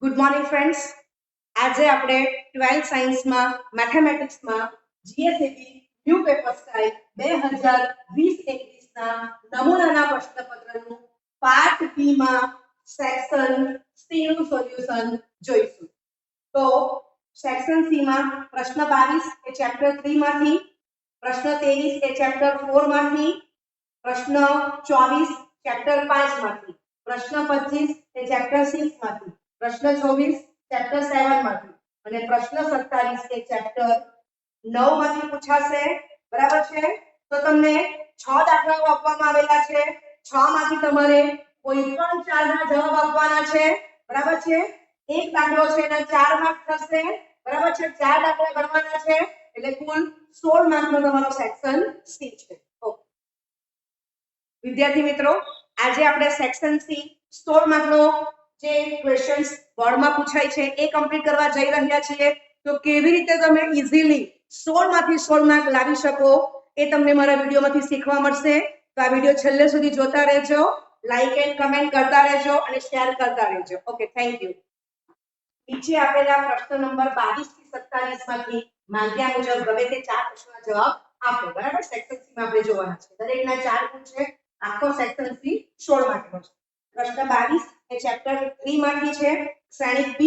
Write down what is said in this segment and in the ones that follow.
Good morning friends. આજે આપણે 12th સાયન્સમાં મેથેમેટિક્સમાં જીએસએબી ન્યૂ પેપર સ્ટાઇલ 2020-21 ના નમૂનાના પ્રશ્નપત્રનું પાર્ટ બી માં સેક્શન સી નું સોલ્યુશન જોઈશું. તો સેક્શન સી માં પ્રશ્ન 22 એ ચેપ્ટર 3 માંથી, પ્રશ્ન 23 એ ચેપ્ટર 4 માંથી, પ્રશ્ન 24 ચેપ્ટર 5 માંથી, પ્રશ્ન 25 એ ચેપ્ટર 6 માંથી, પ્રશ્ન 24 ચેપ્ટર 7 માંથી અને પ્રશ્ન 27 એ ચેપ્ટર 9 માંથી પૂછાશે. બરાબર છે? તો તમને 6 દાખલાઓ આપવામાં આવેલા છે. 6 માંથી તમારે કોઈ પણ 4 ના જવાબ આપવાના છે. બરાબર છે? એક દાખલો છે એના 4 માર્ક થશે. બરાબર છે? 4 દાખલા ગણવાના છે એટલે કુલ 16 માર્કનો તમારો સેક્શન સી છે. ઓકે વિદ્યાર્થી મિત્રો, આજે આપણે સેક્શન સી 16 માર્કનો જે ક્વેશ્ચન્સ બોર્ડમાં પૂછાય છે એ કમ્પ્લીટ કરવા જઈ રહ્યા છીએ. તો કેવી રીતે તમે ઈઝીલી 16 માંથી 16 માર્ક લાવી શકો એ તમને મારા વિડીયોમાંથી શીખવા મળશે. તો આ વિડીયો છેલ્લે સુધી જોતા રહેજો, લાઈક એન્ડ કમેન્ટ કરતા રહેજો અને શેર કરતા રહેજો. Okay, thank you. નીચે આપેલા પ્રશ્ન નંબર 22 થી 27 માંથી માંગ્યા મુજબ ગમે તે 4 પ્રશ્નોના જવાબ આપો. બરાબર? સેક્શન સી માં આપણે જોવાના છે. દરેકના 4 ગુણ છે. આખો સેક્શન સી 16 માર્કનો છે. પ્રશ્ન 22 એ ચેપ્ટર 3 માંથી છે. શ્રેણિક b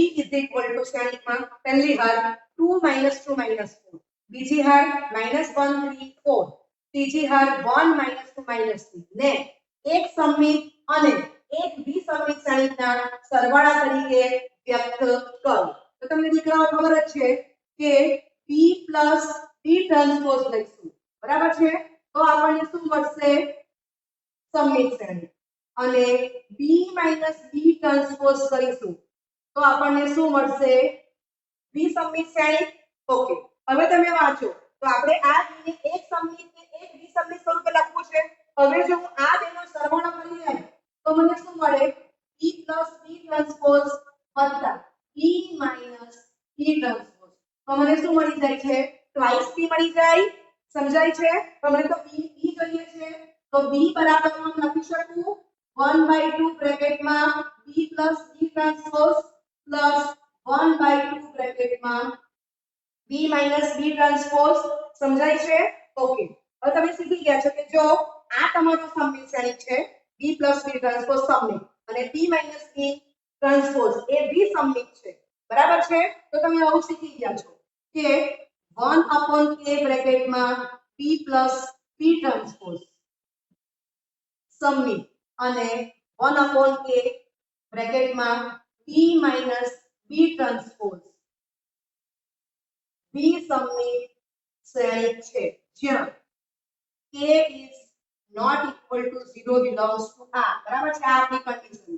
શ્રેણિકમાં પહેલી હાર 2 2 4, બીજી હાર -1 3 4, ત્રીજી હાર 1 2 3 ને એક સમમિત અને એક વિસમમિત શ્રેણિકના સરવાળા તરીકે વ્યક્ત કરો. તો તમને દીકરાઓ ખબર જ છે કે p b ટ્રાન્સપોઝ લઈશું. બરાબર છે? તો આપણને શું મળશે? સમમિત શ્રેણિક. અને b b ટ્રાન્સપોઝ કરીશું તો આપણને શું મળશે? વિસમમિત શ્રેણિક. ઓકે, હવે તમે વાંચો તો આપણે આ b ને એક સમમિત ને એક વિસમમિત સ્વરૂપે લખવું છે. હવે જો હું આ બેનો સરવાળો કરી લઉં તો મને શું મળે? b b ટ્રાન્સપોઝ વત્તા b b ટ્રાન્સપોઝ. તો મને શું મળી જાય છે? ટ્વાઇસ b મળી જાય. સમજાય છે? તમને તો b જોઈએ છે તો b બરાબર હું લખી શકું 1/2 બ્રેકેટમાં b b transpose plus 1/2 બ્રેકેટમાં b b transpose. સમજાય છે? ઓકે, હવે તમે શીખી ગયા છો કે જો આ તમારું સમમિત શ્રેણિક છે b b ટ્રાન્સપોઝ સમમિત અને b b ટ્રાન્સપોઝ એ વિસમમિત છે. બરાબર છે? તો તમે આવું શીખી ગયા છો કે 1/k બ્રેકેટમાં b b ટ્રાન્સપોઝ સમમિત અને 1/k બ્રેકેટમાં b b ટ્રાન્સપોઝ વિસમમિત શ્રેણિક છે જ્યાં k is not equal to 0 belongs to r. બરાબર છે? આ આપણી કન્ડિશન છે.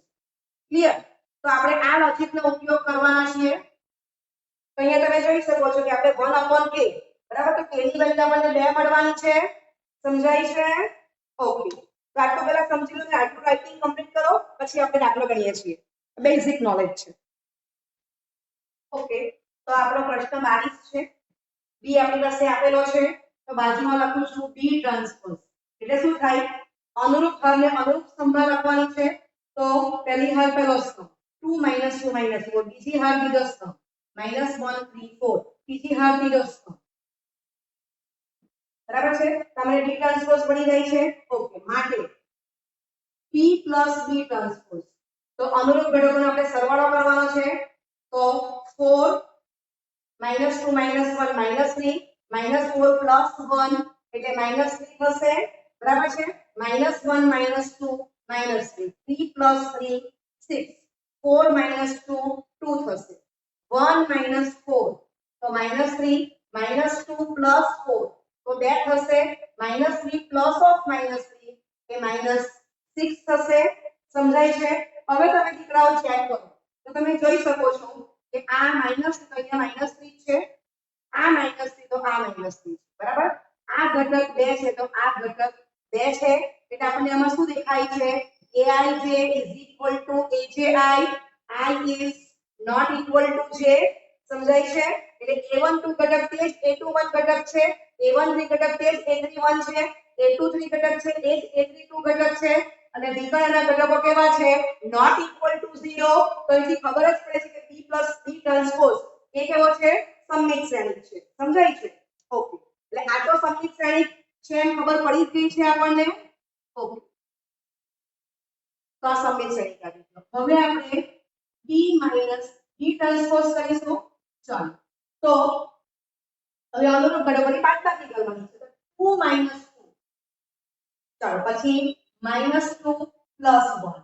ક્લિયર? તો આપણે આ લોજિકનો ઉપયોગ કરવાના છીએ. તો અહીંયા તમે જોઈ શકો છો કે આપણે 1/k બરાબર, તો k ની વેલ્યુ આપણને 2 મળવાની છે. સમજાય છે? ઓકે, તો આટલું પહેલા સમજી લો કે આટલું રાઇટિંગ કમ્પ્લીટ કરો પછી આપણે દાખલો ગણીએ છીએ. બેઝિક નોલેજ છે. ઓકે, તો આપણો પ્રશ્ન 22 છે. b આપણી પાસે આપેલો છે તો બાજુમાં લખું છું b ટ્રાન્સપોઝ. એટલે શું થાય? અનુરૂપ હારને અનુરૂપ સ્તંભ લખવાની છે. તો પહેલી હાર પહેલો સ્તંભ 2 2 4, બીજી હાર બીજો સ્તંભ -1 3 4, ત્રીજી હાર ત્રીજો સ્તંભ. બરાબર છે? તમને b ટ્રાન્સપોઝ મળી જાય છે. ઓકે, માટે p b ટ્રાન્સપોઝ તો અનુરૂપ ઘટકોનો આપણે સરવાળો કરવાનો છે. તો 4 -2 -1 -3 -4 +1 એટલે -3 થશે. બરાબર છે? -1 -2 -3 3 + 3 6 4 -2 2 થશે. 1 4 તો -3 -2 + 4 તો 2 થશે. -3 + of -3 એ -6 થશે. સમજાય છે? હવે તમે દીકરાઓ ચેક કરો તો તમે જોઈ શકો છો કે આ માઈનસ તો અહીંયા -3 છે, આ -3 તો આ -3 છે. બરાબર? આ ઘટક 2 છે તો આ ઘટક 2 છે. એટલે આપણને આમાં શું દેખાય છે? aij = aj, i is not equal to j. સમજાય છે? એટલે a12 ઘટક તે જ a21 ઘટક છે, a13 ઘટક તે જ a31 છે, a23 ઘટક છે એ જ a32 ઘટક છે અને વિકર્ણના ઘટકો કેવા છે? Not equal to 0. તો એથી ખબર જ પડે છે કે b ટ્રાન્સપોઝ એ કેવો છે સમમિત શ્રેણિક છે સમજાય છે ઓકે એટલે આ તો સમમિત શ્રેણિક છે એમ ખબર પડી જ ગઈ છે આપણને ઓકે તો આ સમમિત શ્રેણિક આવી ગયો હવે આપણે b માઈનસ b ટ્રાન્સપોઝ કરીશું ચાલો તો હવે અનુરૂપ ઘટકોની બાદબાકી કરવાની છે 2 માઈનસ 2 ચાલો પછી -2 +1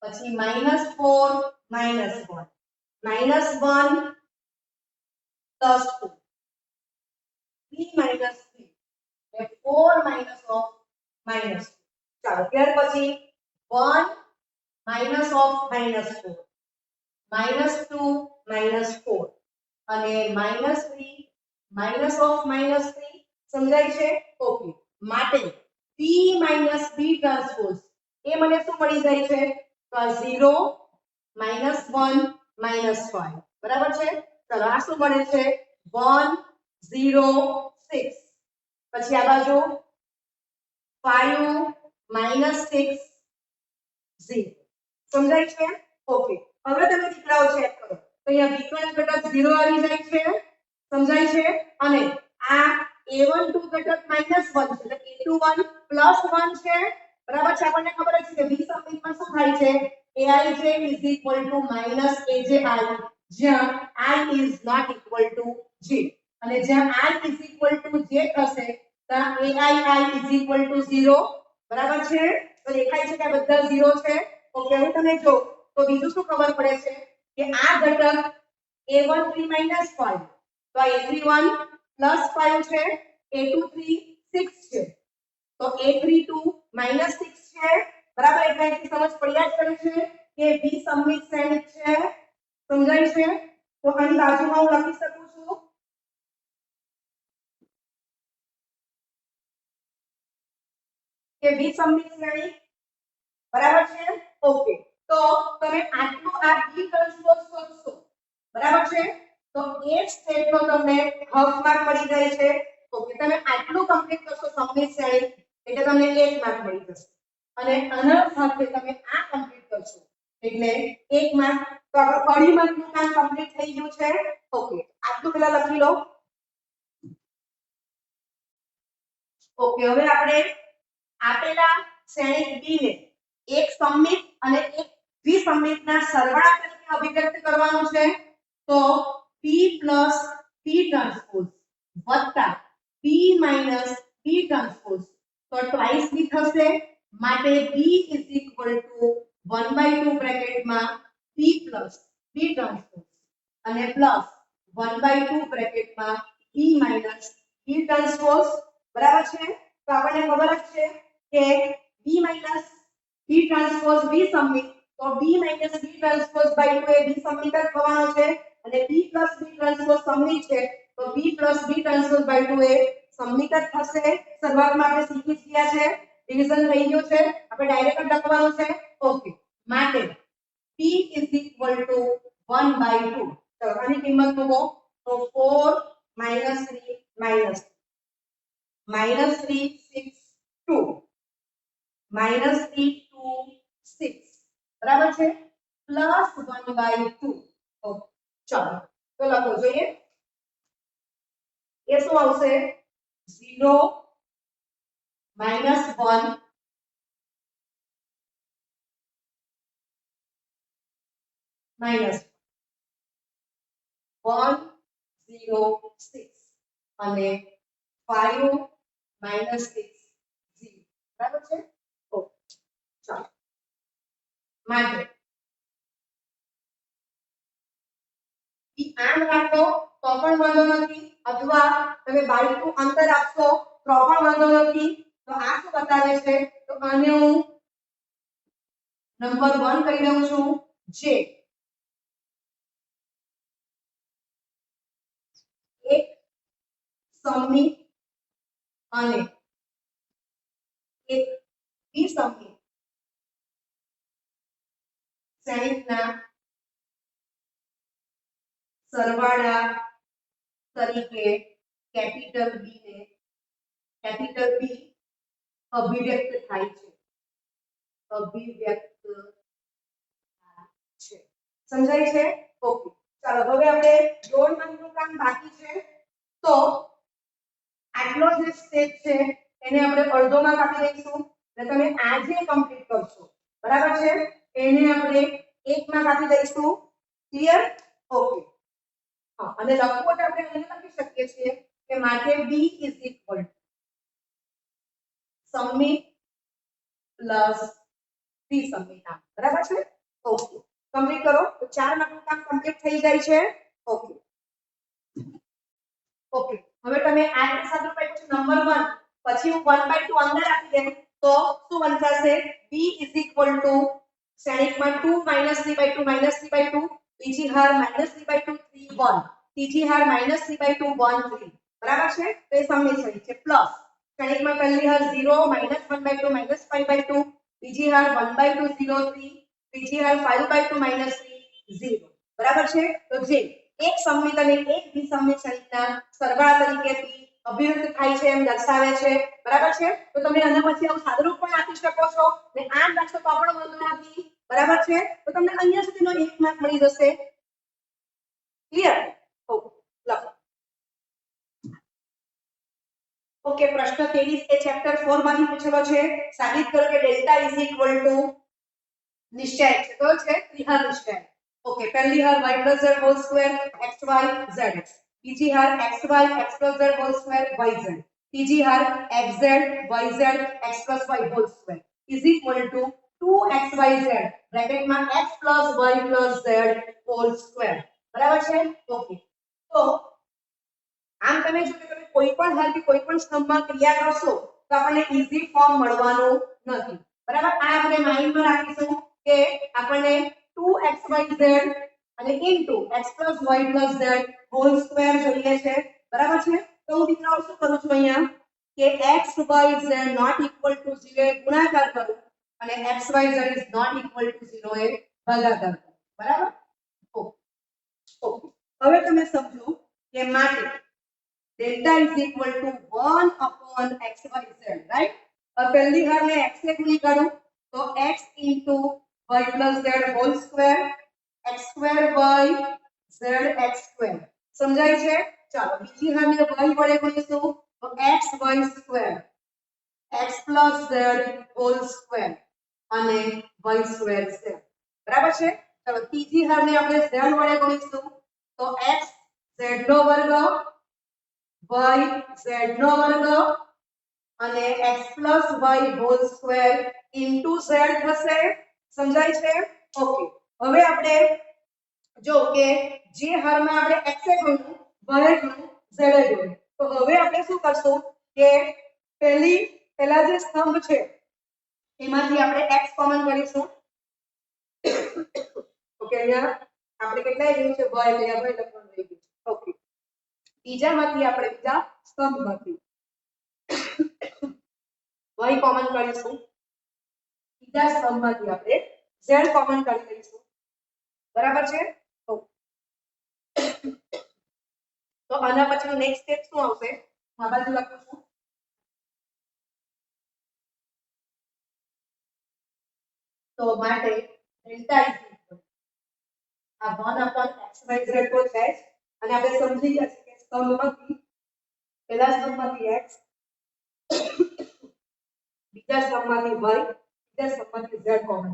પછી -4 -1 -1 +2 3 minus 3 A 4 minus of minus 2 ચાલો ત્યાર પછી 1 minus of -4 -2 -4 અને -3 minus of -3 સમજાય છે ઓકે માટે p minus b ટ્રાન્સપોઝ એ મને શું મળી જાય છે તો 0 -1 -5 બરાબર છે ચાલો આ શું મળે છે 1 0 6 પછી આ બાજુ 5 -6 0 સમજાય છે ઓકે હવે તમે દીકરાઓ ચેક કરો તો અહીંયા વિકર્ણ ઘટક 0 આવી જાય છે સમજાય છે અને આ a12 ઘટક -1 છે એટલે a21 +1 છે બરાબર છે આપણને ખબર છે કે વિસંમિતમાં શું થાય છે aij = -aj I જ્યાં I is not equal to j અને જ્યાં I is equal to j થશે ત્યાં ai is equal to 0 બરાબર છે તો દેખાય છે કે આ બધા 0 છે ઓકે હવે તમે જો તો બીજું શું ખબર પડે છે કે આ ઘટક a13 -5 તો આ a31 +5 છે a23 6 છે તો a32 -6 છે બરાબર એટલે અહીંથી સમજ પડ્યા જ કરે છે કે વિસંમિત શ્રેણિક છે સમજાય છે તો આની બાજુમાં હું લખી શકું છું કે વિસંમિત શ્રેણિક બરાબર છે ઓકે તો તમે આટલું આ b ટ્રાન્સપોઝ શોધશો બરાબર છે તો એક સ્ટેપનો તમને હાફ માર્ક મળી જાય છે ઓકે તમે આટલું કમ્પ્લીટ કરશો સમમિત શ્રેણિક એટલે તમને 1 માર્ક મળી જશે અને આના સાથે તમે આ કમ્પ્લીટ કરશો એટલે 1 માર્ક તો આપણું પરિમાણનું કામ કમ્પ્લીટ થઈ ગયું છે ઓકે આટલું પહેલા લખી લો ઓકે હવે આપણે આપેલા શ્રેણિક b ને એક સમમિત અને એક વિસંમિતના સરવાળા તરીકે અભિવ્યક્ત કરવાનું છે તો p p ટ્રાન્સપોઝ વત્તા p p ટ્રાન્સપોઝ તો ટ્વાઇસ b થશે માટે b = 1/2 બ્રેકેટમાં p p ટ્રાન્સપોઝ અને પ્લસ 1/2 બ્રેકેટમાં p p ટ્રાન્સપોઝ બરાબર છે તો આપણને ખબર જ છે કે b p ટ્રાન્સપોઝ વિસંમિત તો b b ટ્રાન્સપોઝ / 2 એ વિસંમિત જ થવાનો છે અને b b ટ્રાન્સપોઝ સમમિત છે તો b b ટ્રાન્સપોઝ / 2 એ સમમિત જ થશે શરૂઆતમાં આપણે શીખી જ ગયા છે ડિવિઝન થઈ ગયું છે આપણે ડાયરેક્ટ જ લખવાનું છે ઓકે માટે p = 1/2 તો આની કિંમત મૂકો તો 4 -3 -3 6 2 -3 2 6 બરાબર છે +1/2 ઓકે ચાલો તો લખો જોઈએ એ શું આવશે 0 -1 -106 અને 5 -6 0 બરાબર છે ઓકે ચાલો માટે આમ રાખો તો પણ વાંધો નથી અથવા તમે બારીકનું અંતર આપશો તો પણ વાંધો નથી તો આ શું બતાવે છે તો આને હું નંબર 1 કહી દઉં છું જે એક સમમિત અને એક વિસંમિત શ્રેણિકના સરવાળા તરીકે કેપિટલ B ને કેપિટલ B અભિવ્યક્ત થાય છે સમજાય છે ઓકે ચાલો હવે આપણે દોઢ માર્કનું કામ બાકી છે તો આટલો જે સ્ટેપ છે એને આપણે અડધોમાં કાપી દઈશું એટલે તમે આજે કમ્પ્લીટ કરશો બરાબર છે એને આપણે એકમાં કાપી દઈશું ક્લિયર ઓકે હા અને લખવું તો આપણે અહીં લખી શકીએ છીએ કે માટે b સમિત પ્લસ બી સમિત બરાબર છે ઓકે કમ્પ્લીટ કરો તો 4 માર્કનું કામ કમ્પ્લીટ થઈ જાય છે ઓકે ઓકે હવે તમે આ રીતે સાદું પાડ્યું છે નંબર 1 પછી હું 1/2 અંદર આપી દે તો શું બનશે b શ્રેણિકમાં 2 - 3/2 -3/2 બીજી હાર -3/2 3 1 ત્રીજી હાર -3/2 1 3 બરાબર છે તો એ સમિત શ્રેણિક છે પ્લસ શ્રેણિકમાં પહેલી હાર 0 -1/2 -5/2 બીજી હાર 1/2 0 3 ત્રીજી હાર 5/2 -3 0 બરાબર છે તો જે એક સમિત અને એક વિસમિત શ્રેણિકના સરવાળા તરીકે p અભિવ્યક્ત થાય છે એમ દર્શાવે છે બરાબર છે તો તમે આના પછી આવું સાદુરૂપ પણ આપી શકો છો ને આમ લખશો તો પણ વાંધો નથી બરાબર છે તો તમને અહીંયા સુધીનો 1 માર્ક મળી જશે ક્લિયર ઓકે લખો ઓકે પ્રશ્ન 23 એ ચેપ્ટર 4 માંથી પૂછેલો છે સાબિત કરો કે ડેલ્ટા નિશ્ચય છે તો છે ત્રિહાર નિશ્ચય ઓકે પહેલી હાર y + z whole square xy zx બીજી હાર xy x + z whole square yz ત્રીજી હાર xz yz x + y whole square = 2xyz બ્રેકેટમાં x + y + z whole square બરાબર છે ઓકે તો આમ તમે જો કે તમે કોઈ પણ હાલથી કોઈ પણ સ્તંભમાં ક્રિયા કરશો તો આપણને ઈઝી ફોર્મ મળવાનું નથી બરાબર આ આપણે માઇન્ડમાં રાખીશું કે આપણને 2xyz અને into x + y + z whole square જોઈએ છે બરાબર છે તો હું દીકરાઓ શું કરું છું અહીંયા કે x y z not equal to 0 એ ગુણાકાર કરું અને x y z is not equal to 0 એ ભાગાકાર કરું બરાબર ઓકે હવે તમે સમજો કે માટે delta is equal to 1 upon xyz right और पहली हार में x से गुणी करूं तो x into y plus z whole square x square y z x square समझाई छे चलो बीजी हार में y वडे गुणीशुं तो x y square x plus z whole square અને y square છે બરાબર છે ચલો ત્રીજી હાર ને આપણે z વડે ગુણીશું તો x z નો વર્ગ y z નો વર્ગ અને x plus y whole square into z થશે સમજાય છે ઓકે હવે આપણે જો કે જે હારમાં આપણે x એ ગણ્યું y એ ગણ્યું z એ ગણ્યું તો હવે આપણે શું કરશું કે પહેલા જે સ્તંભ છે એમાંથી આપણે x કોમન કરીશું ઓકે અહીંયા આપણે કેટલા આવ્યું છે y એટલે આપણે લખવાનું રહી ગયું ઓકે બીજામાંથી આપણે બીજા સ્તંભમાંથી y કોમન કરીશું બીજા સ્તંભમાંથી આપણે z કોમન કરી લઈશું બરાબર છે તો આના પછીનું નેક્સ્ટ સ્ટેપ શું આવશે આ બાજુ લખું છું તો માટે ડેલ્ટા ઇઝ ઇક્વલ આ 1 upon xyz તો છે અને આપણે સમજી ગયા છે કે સ્તંભમાંથી પહેલા સ્તંભમાંથી x બીજા સ્તંભમાંથી y બીજા સ્તંભમાંથી z કોમન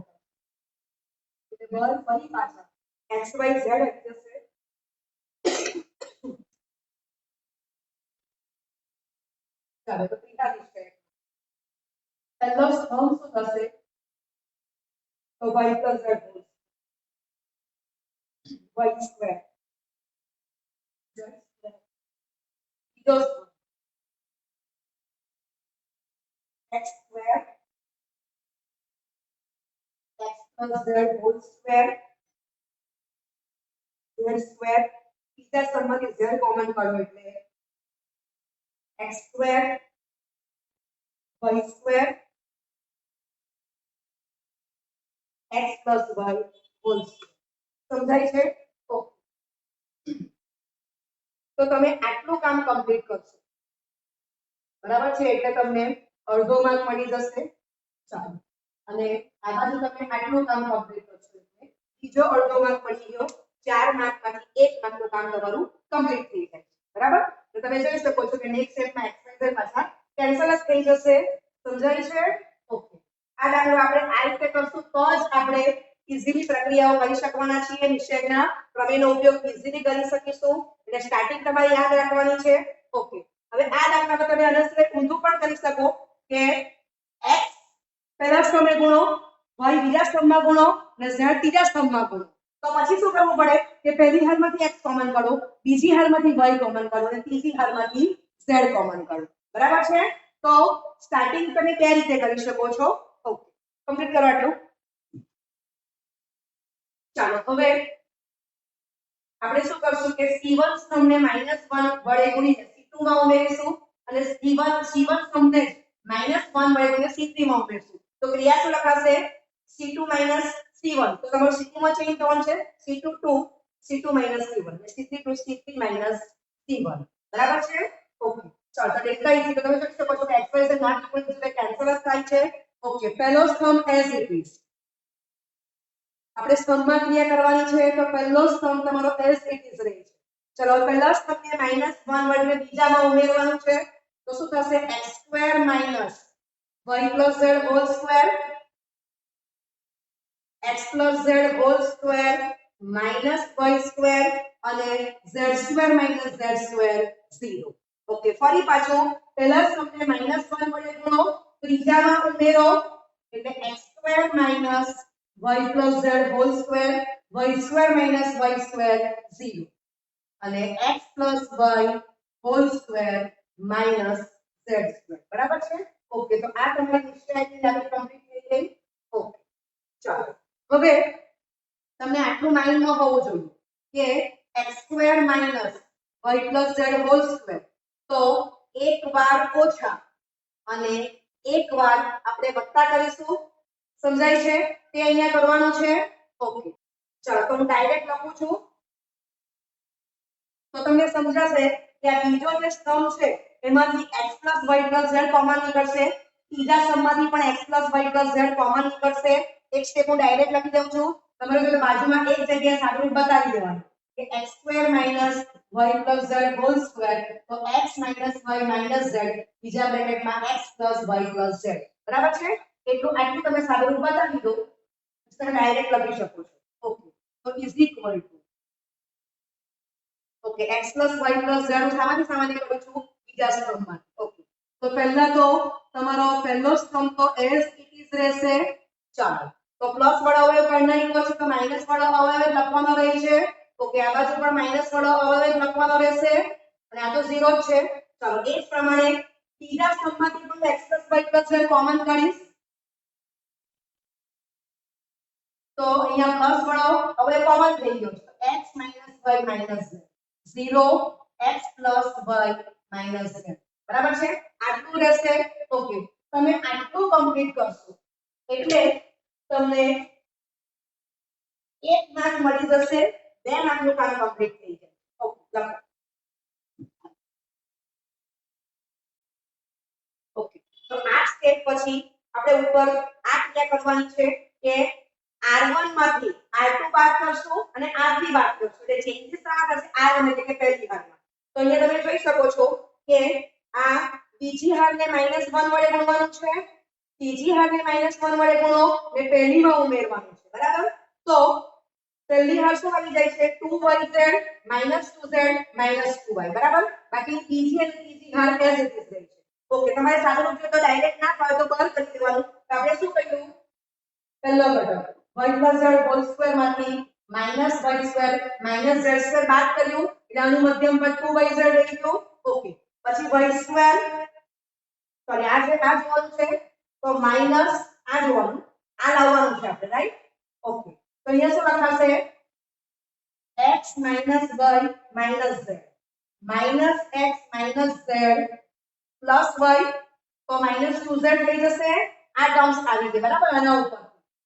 એટલે બળ ફરી પાછા x y z આવી જશે ચાલો તો ત્રીજા નિશ્ચય પહેલો સ્તંભ શું થશે તો y plus z whole y square z square બીજો x square x plus z whole square z square બીજા સ્તંભમાંથી z કોમન કાઢો એટલે x square y square x plus y whole square સમજાય છે તો તમે આટલું કામ કમ્પ્લીટ કરશો બરાબર છે એટલે તમને અડધો માર્ક મળી જશે ચાલો અને આ બાજુ તમે આટલું કામ કમ્પ્લીટ કરશો એટલે બીજો અડધો માર્ક મળી ગયો 4 માર્કમાંથી 1 માર્કનું કામ તમારું કમ્પ્લીટ થઈ જાય બરાબર તો તમે જોઈ શકો છો કે નેક્સ્ટ સ્ટેપમાં એક્સપ્રેશન પાછા કેન્સલ જ થઈ જશે સમજાય છે ઓકે આ દાખલો આપણે આ રીતે કરશું તો જ આપણે ઈઝીલી પ્રક્રિયાઓ કરી શકવાના છીએ નિષેધના પ્રમેયનો ઉપયોગ ઈઝીલી કરી શકીશું એટલે સ્ટાર્ટિંગ તમારે યાદ રાખવાની છે ઓકે હવે આ દાખલામાં તમે આના સિવાય ઊંધું પણ કરી શકો કે x પહેલા સ્તંભે ગુણો y બીજા સ્તંભમાં ગુણો અને z ત્રીજા સ્તંભમાં ગુણો તો પછી શું કરવું પડે કે પહેલી હારમાંથી x કોમન કાઢો બીજી હારમાંથી y કોમન કાઢો અને ત્રીજી હારમાંથી z કોમન કાઢો બરાબર છે તો સ્ટાર્ટિંગ તમે કઈ રીતે કરી શકો છો ઓકે કમ્પ્લીટ કરો આટલું ચાલો હવે આપણે શું કરશું કે c1 સ્તંભને -1 વડે ગુણીને c2 માં ઉમેરીશું અને c1 સ્તંભને -1 વડે ગુણીને c3 માં ઉમેરીશું તો ક્રિયા શું લખાશે c2 c1 તો તમારો c2 માં ચેન્જ થવાનું છે c2 2 c2 c1 અને c3 2 c3 c1 બરાબર છે ઓકે ચાલો તો ડેલ્ટા ઇઝ તો તમે જોઈ શકો છો કે expression not equal to cancel થાય છે ઓકે પહેલો સ્તંભ એઝ ઇટ ઇઝ આપણે સ્તંભમાં ક્રિયા કરવાની છે તો પહેલો સ્તંભ તમારો એઝ ઇટ ઇઝ રહે છે ચલો પહેલા સ્તંભને -1 વડે બીજામાં ઉમેરવાનું છે તો શું થશે x2 y z whole square x z whole square y square અને z2 z2 0 ઓકે ફરી પાછું પહેલા સ્તંભને -1 વડે ગુણો ત્રીજામાં ઉમેરો એટલે x2 y z whole square y2 y2 0 અને x y whole square z2 બરાબર છે ઓકે તો આ તમારી નિશ્ચયની લાગી કમ્પ્લીટ થઈ ગઈ ઓકે ચાલો હવે તમને આટલું માઇન્ડમાં હોવું જોઈએ કે x2 y z whole square તો એક વાર ઓછા અને એક વાર આપણે વત્તા કરીશું સમજાય છે તે અહીંયા કરવાનું છે ઓકે ચાલો તો હું ડાયરેક્ટ લખું છું તો તમને સમજાશે કે આ બીજો જે સ્તંભ છે એમાંથી x y z કોમન નીકળશે ત્રીજા સ્તંભમાંથી પણ x y z કોમન નીકળશે એક સ્ટેપ હું ડાયરેક્ટ લખી દઉં છું તમારે જો બાજુમાં એક જગ્યાએ સાદુરૂપ બતાવી દેવાનું કે x2 y z whole square તો x y z બીજા બ્રેકેટમાં x y z બરાબર છે એટલું આટલું તમે સાદુરૂપ બતાવી દો તમે ડાયરેક્ટ લખી શકો છો ઓકે તો is equal two okay x y z સામાન્ય સામાન્ય કરું છું બીજા સ્તંભમાં ઓકે તો પહેલા તો તમારો પહેલો સ્તંભ તો એઝ ઇટ ઇઝ રહેશે ચાલો તો પ્લસ વાળો અવયવ કાઢનાર ઇક્વલ છે તો માઈનસ વાળો અવયવ લખવાનો રહે છે ઓકે આ બાજુ પણ માઈનસ વાળો અવયવ લખવાનો રહેશે અને આ તો 0 જ છે ચાલો એ જ પ્રમાણે ત્રીજા સ્તંભમાંથી પણ x y z કોમન કાઢીશ તો અહીંયા પ્લસ વાળો અવયવ કોમન થઈ ગયો છે x y z 0 x y z બરાબર છે આટલું રહેશે ઓકે તમે આટલું કમ્પ્લીટ કરશો એટલે તમને 1 માર્ક મળી જશે 2 માર્કનું કામ કમ્પ્લીટ થઈ જાય ઓકે લખો ઓકે તો આ સ્ટેપ પછી આપણે ઉપર આ ક્રિયા કરવાની છે કે r1 માંથી r2 બાદ કરશું અને r3 બાદ કરશું એટલે ચેન્જીસ આમાં થશે r1 એટલે કે પહેલી હારમાં તો અહીંયા તમે જોઈ શકો છો કે આ બીજી હારને -1 વડે ગુણવાનું છે ત્રીજી હારને -1 વડે ગુણો એટલે પહેલીમાં ઉમેરવાનું છે બરાબર તો પહેલી હાર શું આવી જાય છે 2yz -2z -2y બરાબર બાકી બીજી અને ત્રીજી હાર એઝ ઇટ ઇઝ રહે છે ઓકે તમારે સાદુરૂપ જો તો ડાયરેક્ટ ના થાય તો બંધ કરી દેવાનું તો આપણે શું કર્યું પહેલો ઘટક y z હોલ સ્ક્વેર માંથી -y2 z2 બાદ કર્યું એટલે આનું મધ્યમ પદ 2yz રહી ગયું ઓકે પછી y2 સોરી આ જોવાનું છે તો માઈનસ આ જોવાનું આ લાવવાનું છે આપણે રાઈટ ઓકે તો અહીંયા શું લખાશે x y z -x z plus y તો -2z થઈ જશે આ ટર્મ્સ આવી ગઈ બરાબર આના ઉપર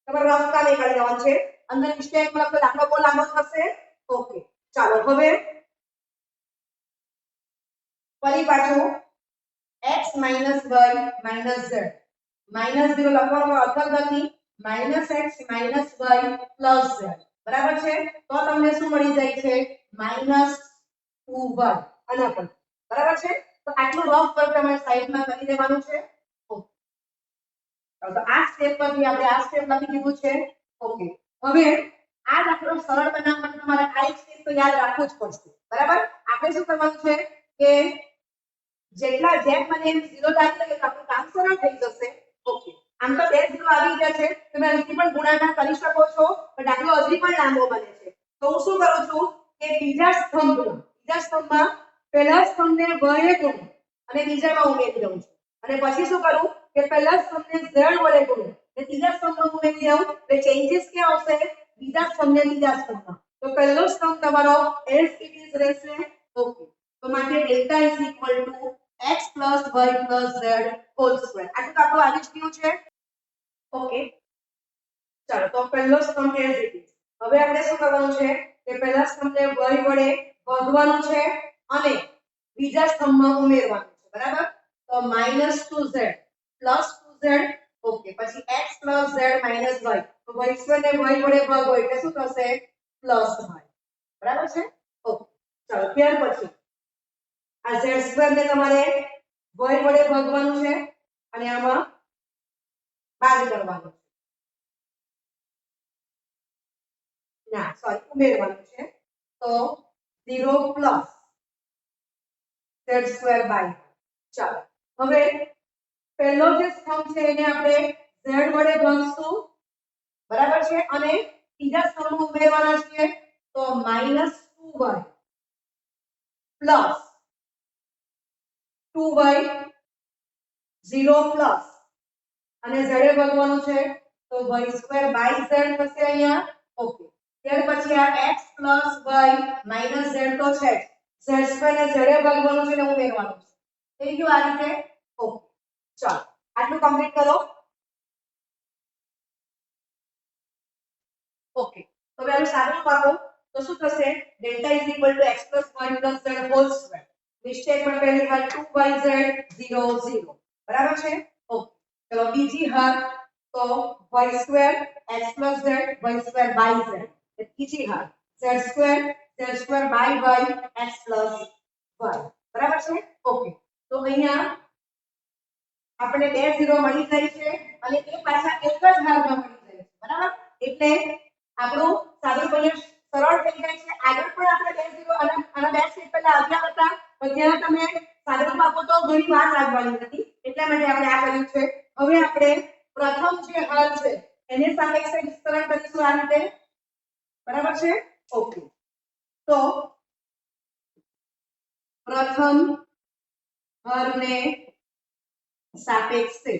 તમારે રફ કામ એ કરી લેવાનું છે અંદર મિસ્ટેક માં લખો દાખલો બહુ લાંબો થશે ઓકે ચાલો હવે ફરી પાછું x y z -0 લખવાનો અર્થ નથી -x y + z બરાબર છે તો તમને શું મળી જાય છે -2y આના પર બરાબર છે તો આટલું રફ વર્ક તમારે સાઈડમાં કરી દેવાનું છે ઓકે તો આ સ્ટેપ પરથી આપણે આ સ્ટેપ લખી દીધું છે ઓકે હવે આ દાખલો સરળ બનાવવા માટે તમારે આ એક સ્ટેપ તો યાદ રાખવું જ પડશે બરાબર આપણે શું કરવાનું છે કે જેટલા જેમ મને 0 દાખલા કે આપણું કામ સરળ થઈ જશે ઓકે આમ તો 2 0 આવી ગયા છે તમે અહીંથી પણ ગુણાકાર કરી શકો છો પણ દાખલો હજી પણ લાંબો બને છે તો હું શું કરું છું કે બીજા સ્તંભમાં પહેલા સ્તંભને વડે ગુણું અને બીજામાં ઉમેરી દઉં છું અને પછી શું કરું કે પહેલા સ્તંભને z વડે ગુણું અને ત્રીજા સ્તંભમાં ઉમેરી દઉં એટલે ચેન્જીસ ક્યાં આવશે બીજા સ્તંભને ત્રીજા સ્તંભમાં તો પહેલો સ્તંભ તમારો as it is રહેશે ઓકે તો માટે delta is equal to x plus y plus z whole square આટલું તો આપણું આવી જ ગયું છે ઓકે ચાલો તો પહેલો સ્તંભ as it is હવે આપણે શું કરવાનું છે કે પહેલા સ્તંભને y વડે ભાગવાનું છે અને બીજા સ્તંભમાં ઉમેરવાનું છે બરાબર તો -2z + 2z ઓકે પછી x + z - y તો y2 ને y વડે ભાગો એટલે શું થશે +y બરાબર છે ઓકે ચાલો ત્યાર પછી આ z2 ને તમારે y વડે ભાગવાનું છે અને આમાં બાદ કરવાનું છે ના સોરી ઉમેરવાનું છે તો 0 + z2 બાય ચાલો હવે પહેલો જે સ્તંભ છે એને આપણે z વડે ભાગશું બરાબર છે અને ત્રીજા સ્તંભમાં ઉમેરવાના છે તો -2y પ્લસ 2y 0 પ્લસ અને z એ ભાગવાનું છે તો y2 બાય z થશે અહીંયા ઓકે ત્યાર પછી આ x plus y minus z તો છે z2 ને z એ ભાગવાનું છે ને ઉમેરવાનું છે થઈ ગયું આ રીતે ઓકે ચાલો આટલું કમ્પ્લીટ કરો ઓકે તો હવે આનું સાદું આપો તો શું થશે delta is equal to x plus y plus z whole square મિસ્ટેકમાં પહેલી હાર 2yz 0 0 બરાબર છે ઓકે ચલો બીજી હાર તો y2 x plus z y2 by z ત્રીજી હાર z2 z2 by y x plus y બરાબર છે ઓકે તો અહીંયા આપણે 2 0 મળી જાય છે અને એ પાછા એક જ હારમાં મળી જાય છે બરાબર એટલે આપણું સાદું બને સરળ થઈ જાય છે આગળ પણ આપણે 2 0 અને 2 સ્ટેપ પહેલા આવ્યા હતા પણ ત્યાં તમે સાદું આપો તો ઘણી વાર લાગવાની હતી એટલા માટે આપણે આ કર્યું છે હવે આપણે પ્રથમ જે હાર છે એને સાપેક્ષે વિસ્તરણ કરીશું આ રીતે બરાબર છે ઓકે તો પ્રથમ હારને સાપેક્ષે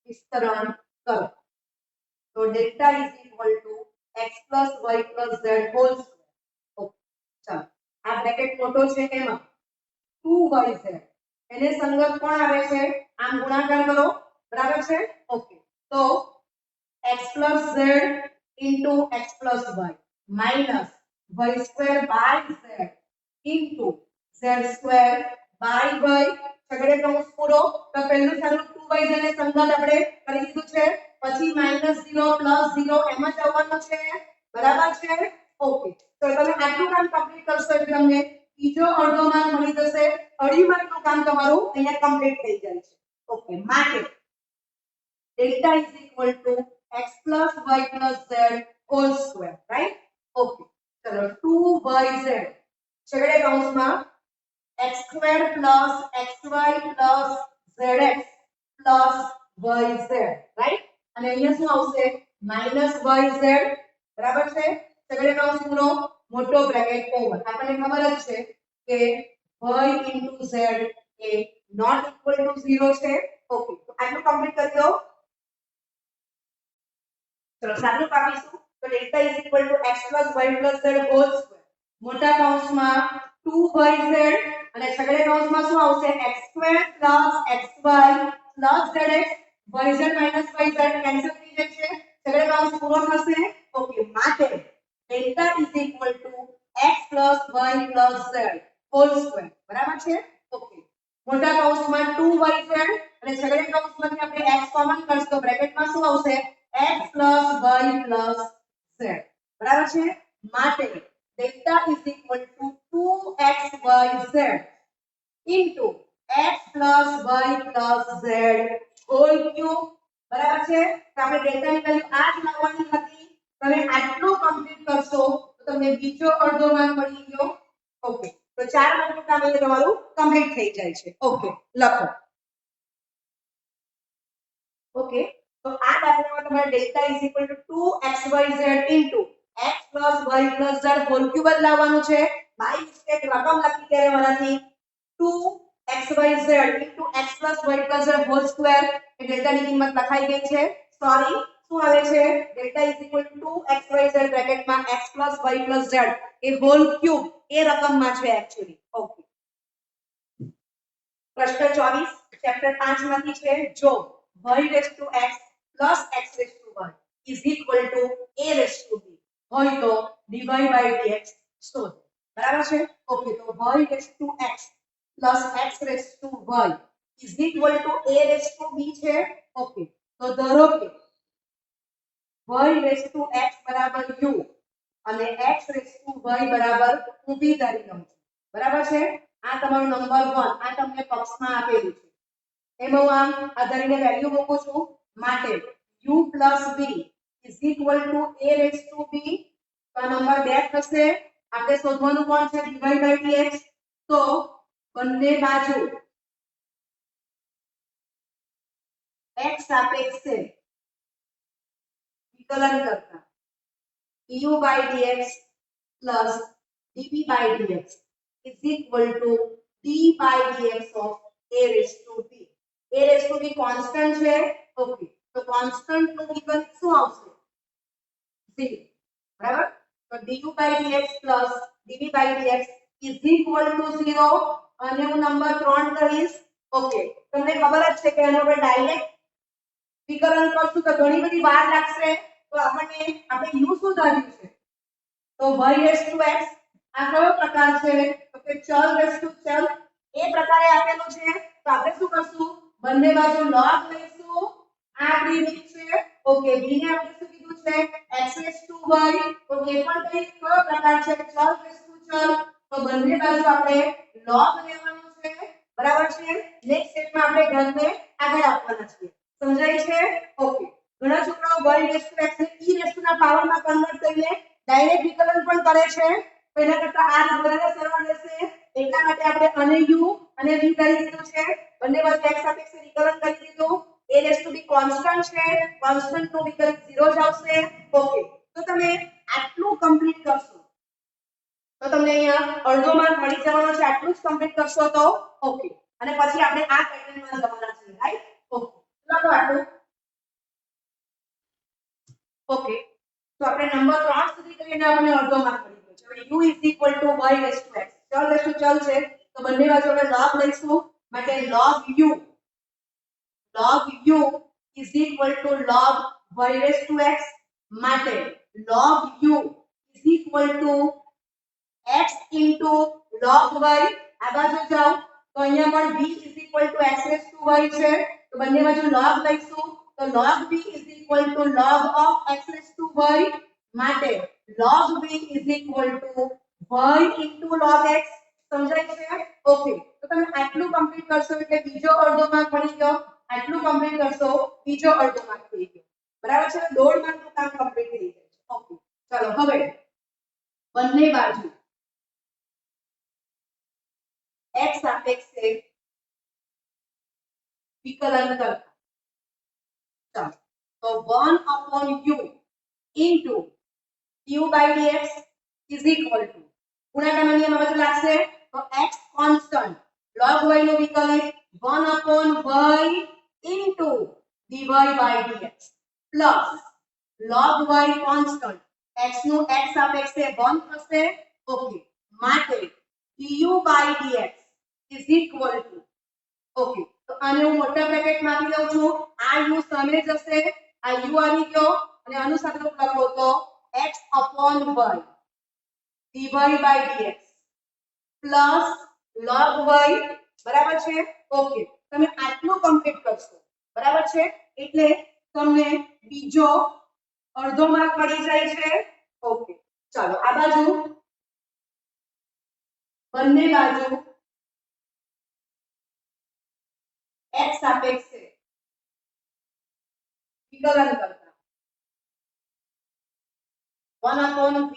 વિસ્તરણ કરો તો delta is equal to x plus y plus z whole square okay ચાલો આ બ્રેકેટ મોટો છે એમાં 2yz એને સંગત કોણ આવે છે આમ ગુણાકાર કરો બરાબર છે ઓકે તો x plus z into x plus y minus y2 by z into z2 by y સગડે કૌંસ પૂરો તો પહેલું સારું 2yz ને સંગત આપણે કરી દીધું છે પછી -0 +0 એમ જ આવવાનું છે બરાબર છે ઓકે તો તમે આટલું કામ કમ્પ્લીટ કરશો એટલે તમને બીજો અડધો માર્ક મળી જશે અઢી માર્કનું કામ તમારું અહીંયા કમ્પ્લીટ થઈ જાય છે ઓકે માટે delta is equal to x plus y plus z whole square right okay ચલો 2yz છેડે કૌંસમાં x2 plus xy plus zx plus yz right અને અહીંયા શું આવશે -yz બરાબર છે છેડે કૌંસ પૂરો મોટો બ્રેકેટ ઓવર આપણને ખબર જ છે કે y into z એ નોટ ઇક્વલ ટુ 0 છે ઓકે તો આટલું કમ્પ્લીટ કરી દો ચલો સાદું કાપીશું તો delta is equal to x plus y plus z whole square મોટા કૌંસમાં 2yz અને છગડે કૌંસમાં શું આવશે x2 plus xy plus zx yz minus yz cancel થઈ જશે છગડે કૌંસ પૂરો થશે ઓકે માટે delta is equal to x plus y plus z whole square બરાબર છે ઓકે મોટા કૌંસમાં 2yz અને છગડે કૌંસમાંથી આપણે x કોમન કરશું તો બ્રેકેટમાં શું આવશે x plus y plus z બરાબર છે માટે delta is equal two 2xyz into x plus y plus z whole cube બરાબર છે તો આપણે ડેલ્ટા ની વેલ્યુ આ જ લાવવાની હતી તમે આટલું કમ્પ્લીટ કરશો તો તમને બીજો અડધો માર્ક મળી ગયો ઓકે તો 4 માર્કનું કામ એટલે તમારું કમ્પ્લીટ થઈ જાય છે ઓકે લખો ઓકે તો આ દાખલામાં તમારે delta is equal two 2xyz into x plus y plus z whole cube જ લાવવાનું છે બાય મિસ્ટેક રકમ લખી ત્યારે મારાથી 2xyz into x plus y plus z whole square એ ડેલ્ટા ની કિંમત લખાઈ ગઈ છે સોરી શું આવે છે delta is equal two 2xyz બ્રેકેટમાં x plus y plus z A whole cube એ રકમમાં છે એક્ચ્યુઅલી ઓકે પ્રશ્ન 24 ચેપ્ટર 5 માંથી છે જો y raised to x plus x raised to y is equal to a raised to b હોય તો dy by dx શોધો બરાબર છે ઓકે તો y raised to x plus x raised to y is equal to a raised to b છે okay તો ધારો કે y raised to x બરાબર u અને x raised to y બરાબર ઊભી ધારી લઉં છું બરાબર છે આ તમારો નંબર 1 આ તમને પક્ષમાં આપેલું છે એમાં હું આમ આ ધરીને વેલ્યુ મૂકું છું માટે u plus b is equal to a raised to b તો નંબર 2 થશે આપણે શોધવાનું કોણ છે dy by dx તો બંને બાજુ x સાપેક્ષે વિકલન કરતા du by dx plus dv by dx is equal to d by dx of a raised to b a raised to b constant છે ઓકે તો constant નું વિકલન શું આવશે 0 બરાબર તો du by dx plus dv by dx is equal to 0 અને હું નંબર 3 કહીશ ઓકે તમને ખબર જ છે કે એનો આપણે ડાયરેક્ટ વિકલન કરશું તો ઘણી બધી વાર લાગશે તો આપણે u શું ધાર્યું છે તો y raised to x આ કયો પ્રકાર છે તો કે ચલ raised to ચલ એ પ્રકારે આપેલું છે તો આપણે શું કરશું બંને બાજુ log લઈશું આ આપણી રીત છે ઓકે b ને આપણે શું કીધું છે x raised to y okay પણ કઈ કયો પ્રકાર છે ચલ raised to ચલ તો બંને બાજુ આપણે log લેવાનું છે બરાબર છે નેક્સ્ટ સ્ટેપમાં આપણે ઘરને આગળ આપવાના છે સમજાય છે ઓકે ઘણા છોકરાઓ y raised to x ને e raised to ના પાવરમાં કન્વર્ટ કરીને ડાયરેક્ટ વિકલન પણ કરે છે તો એના કરતા આ રીત વધારે સરળ રહેશે એટલા માટે આપણે અને u અને v કરી દીધું છે બંને બાજુ x સાપેક્ષે વિકલન કરી દીધું a raised to b constant છે કોન્સ્ટન્ટ નું વિકલન 0 જ આવશે ઓકે તો તમે આટલું કમ્પ્લીટ કરશો તો તમને અહીંયા અડધો માર્ક મળી જવાનો છે આટલું જ કમ્પ્લીટ કરશો તો ઓકે અને પછી આપણે આ પેટર્નમાં જવાના છે રાઈટ ઓકે લખો આટલું ઓકે તો આપણે નંબર 3 સુધી કરીને આપણને અડધો માર્ક મળી ગયો છે હવે u y raised to x ચલ raised to ચલ છે તો બંને બાજુ આપણે log લઈશું માટે log u is equal to log y raised to x માટે log u is equal to x into log y આ બાજુ જાઓ તો અહીંયા પણ v is equal to x raised to y છે તો બંને બાજુ log લઈશું તો log v is equal to log of x raised to y માટે log v is equal to y into log x સમજાય છે ઓકે તો તમે આટલું કમ્પ્લીટ કરશો એટલે બીજો અડધો માર્ક મળી ગયો આટલું કમ્પ્લીટ કરશો બીજો અડધો માર્ક થઈ ગયો બરાબર છે દોઢ માર્કનું કામ કમ્પ્લીટ થઈ જાય છે ઓકે ચલો હવે બંને બાજુ x સાપેક્ષે વિકલન કરતા ચાલો તો 1 upon u into u by dx is equal to ગુણાકારના નિયમ આ બાજુ લાગશે તો x constant log y નું વિકલન 1 upon y into dy by dx plus log y constant x નું x સાપેક્ષે 1 થશે ઓકે માટે du by dx is equal to okay તો આને હું મોટા બ્રેકેટમાં આપી દઉં છું આ u સામે જશે આ u આવી ગયો અને આનું સાથે લખો તો x upon y dy by dx plus log y બરાબર છે ઓકે તમે આટલું કમ્પ્લીટ કરશો બરાબર છે એટલે તમને બીજો અડધો માર્ક મળી જાય છે. ઓકે, ચાલો આ બાજુ બંને બાજુ x સાપેક્ષે વિકલન કરતા 1/v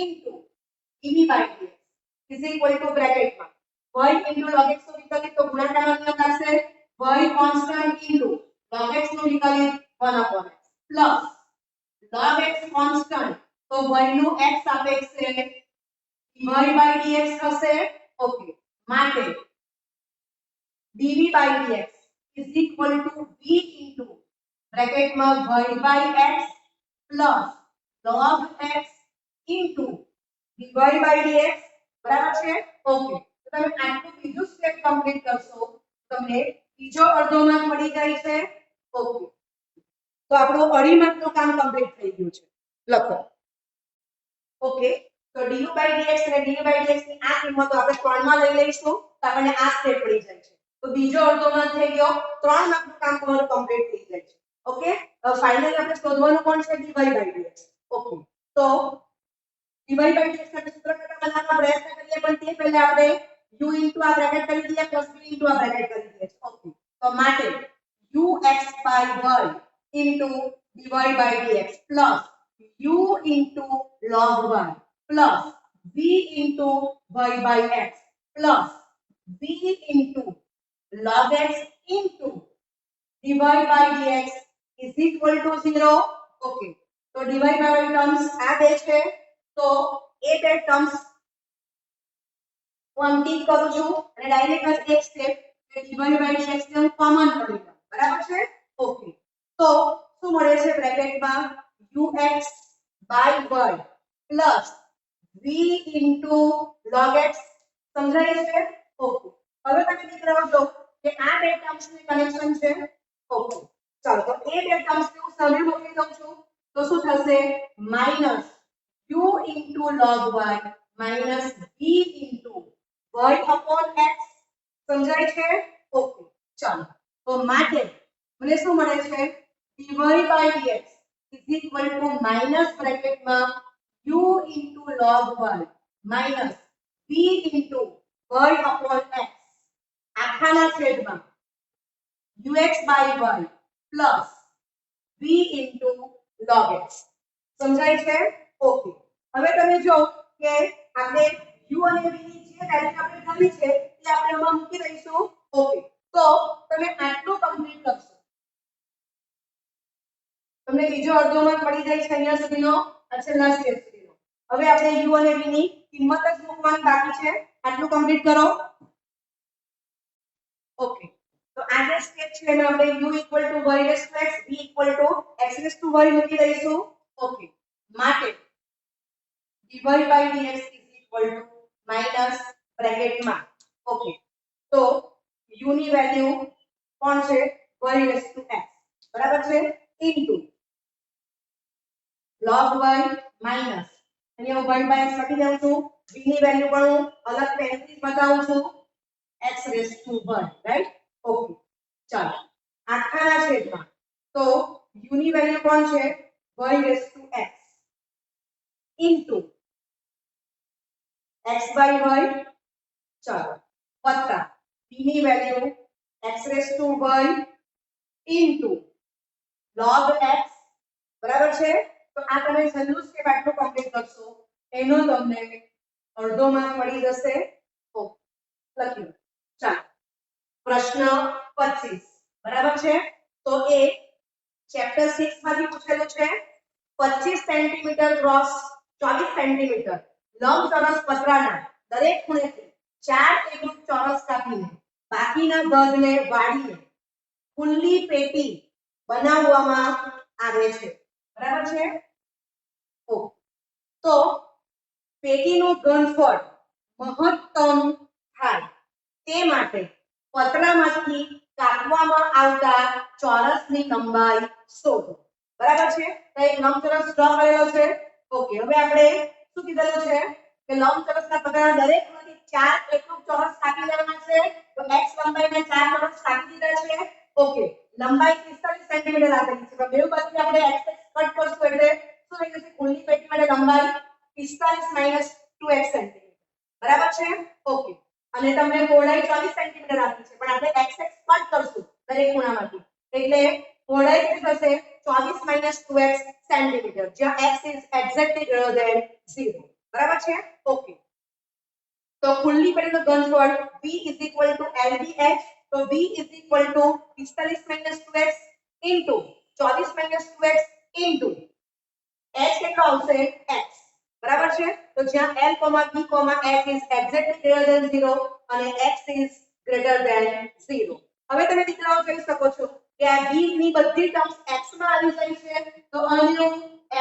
into dv by dx is equal to bracket માં y into log x નું વિકલિત તો ગુણાકારનો નિયમ આવશે y constant into log x નું વિકલિત 1/x plus log x constant તો y નું x સાપેક્ષે dy by dx થશે. ઓકે, માટે dv by dx is equal to v into bracket માં y by x plus log x into dy by dx બરાબર છે. ઓકે, તો તમે આટલું બીજું સ્ટેપ કમ્પ્લીટ કરશો તમને બીજો અડધો માર્ક મળી જાય છે. ઓકે, તો આપણું અઢી માર્કનું કામ કમ્પ્લીટ થઈ ગયું છે. લખો. ઓકે, તો du by dx અને dv by dx ની આ કિંમતો આપણે 3 માં લઈ લઈશું તો આપણને આ સ્ટેપ મળી જાય છે. તો બીજો અડધો માર્ક થઈ ગયો, 3 માર્કનું કામ તમારું કમ્પ્લીટ થઈ જાય છે. ઓકે, હવે ફાઇનલી આપણે શોધવાનું કોણ છે dy by dx. ઓકે, તો dy by dx ના સૂત્ર બનાવવાનો પ્રયત્ન કરીએ પણ તે પહેલા આપણે u into આ બ્રેકેટ કરી દઈએ પ્લસ v into આ બ્રેકેટ કરી દઈએ. ઓકે, તો માટે ux by y into dy by dx plus u into log y plus v into y by x plus v into log x into dy by dx is equal to 0. Okay, તો dy by terms આ બે છે તો એ બે terms હું tick કરું છું અને ડાયરેક્ટ એક સ્ટેપ કે dy by dx ને હું કોમન કરી લઉં. બરાબર છે. ઓકે, તો શું મળે છે બ્રેકેટમાં ux by y plus v into log x સમજાય છે. ઓકે, હવે તમે દીકરાઓ જો કે આ બે ટર્મ્સ ની કનેક્શન છે. ઓકે, ચાલો તો એ બે ટર્મ્સ ને હું સામે મૂકી દઉં છું તો શું થશે minus u into log y minus v into y upon x સમજાય છે. ઓકે, ચાલો તો માટે મને શું મળે છે dy by dx is equal to minus bracket માં u into log y minus v into y upon x આખાના છેદમાં ux by y plus v into log x સમજાય છે. ઓકે, હવે તમે જો કે આપણે u અને v ની જે વેલ્યુ આપણે ગણી છે તે આપણે આમાં મૂકી દઈશું. ઓકે, તો તમે આટલું કમ્પ્લીટ કરશો તમને બીજો અડધો માર્ક મળી જાય છે અહીંયા સુધીનો છેલ્લા સ્ટેપ સુધીનો. હવે આપણે u અને v ની કિંમત જ મૂકવાની બાકી છે. આટલું કમ્પ્લીટ કરો. ઓકે, તો આ જે સ્ટેપ છે એમાં આપણે u equal to y raised to x v equal to x raised to y મૂકી દઈશું. ઓકે, માટે dy by dx is equal to minus bracket માં. ઓકે, તો u ની વેલ્યુ કોણ છે y raised to x બરાબર છે into log y minus અહીંયા હું y by x લખી દઉં છું. v ની વેલ્યુ પણ હું અલગ પેનથી બતાવું છું x raised to y right. Okay, ચાલો આખાના છેદમાં તો u ની વેલ્યુ કોણ છે y raised to x into x by y ચાલો વત્તા v ની value x raised to y into log x બરાબર છે. તો આ તમે છેલ્લું સ્ટેપ આટલું કમ્પ્લીટ કરશો એનો તમને અડધો માર્ક મળી જશે. ઓકે, લખ્યું. ચાલો પ્રશ્ન 25 બરાબર છે. તો એ ચેપ્ટર 6 માંથી પૂછેલું છે 25 સેન્ટીમીટર ક્રોસ 24 સેન્ટીમીટર લંબચોરસ પતરાના દરેક ખૂણેથી 4 એકરૂપ ચોરસ કાપીને બાકીના ભાગને વાળીને ખુલ્લી પેટી બનાવવામાં આવે છે. બરાબર છે. તો પેટીનું ઘનફળ મહત્તમ થાય તે માટે પતરામાંથી કાપવામાં આવતા ચોરસની લંબાઈ શોધો. બરાબર છે. તો એક લંબચોરસ ડ્રો કરેલો છે. ઓકે, હવે આપણે શું કીધેલું છે કે લંબચોરસના પતરાના દરેક ખૂણેથી 4 એકરૂપ ચોરસ કાપી લેવાના છે. તો x લંબાઈના 4 ચોરસ કાપી દીધા છે. ઓકે, લંબાઈ 45 સેન્ટીમીટર આપેલી છે. બે બાજુ આપણે x કટ કરશું એટલે શું થઈ જશે? ખુલ્લી પેટી માટે લંબાઈ 45 - 2x સેન્ટીમીટર. બરાબર છે? ઓકે. અને તમને પહોળાઈ 24 સેન્ટીમીટર આપી છે, પણ આપણે x કટ કરશું દરેક ખૂણામાંથી. એટલે પહોળાઈ કેટલી થશે? 24 - 2x સેન્ટીમીટર, જ્યાં x is exactly greater than 0. બરાબર છે? ઓકે. તો ખુલ્લી પેટીનું ઘનફળ V = LBH. તો V = 45 - 2x into 24 - 2x into h કેટલો આવશે? x. બરાબર છે? તો જ્યાં L, B, h is exactly greater than 0 અને x is greater than 0. હવે તમે દીકરાઓ જોઈ શકો છો કે આ v ની બધી ટર્મ્સ x માં આવી ગઈ છે. તો અહીં હું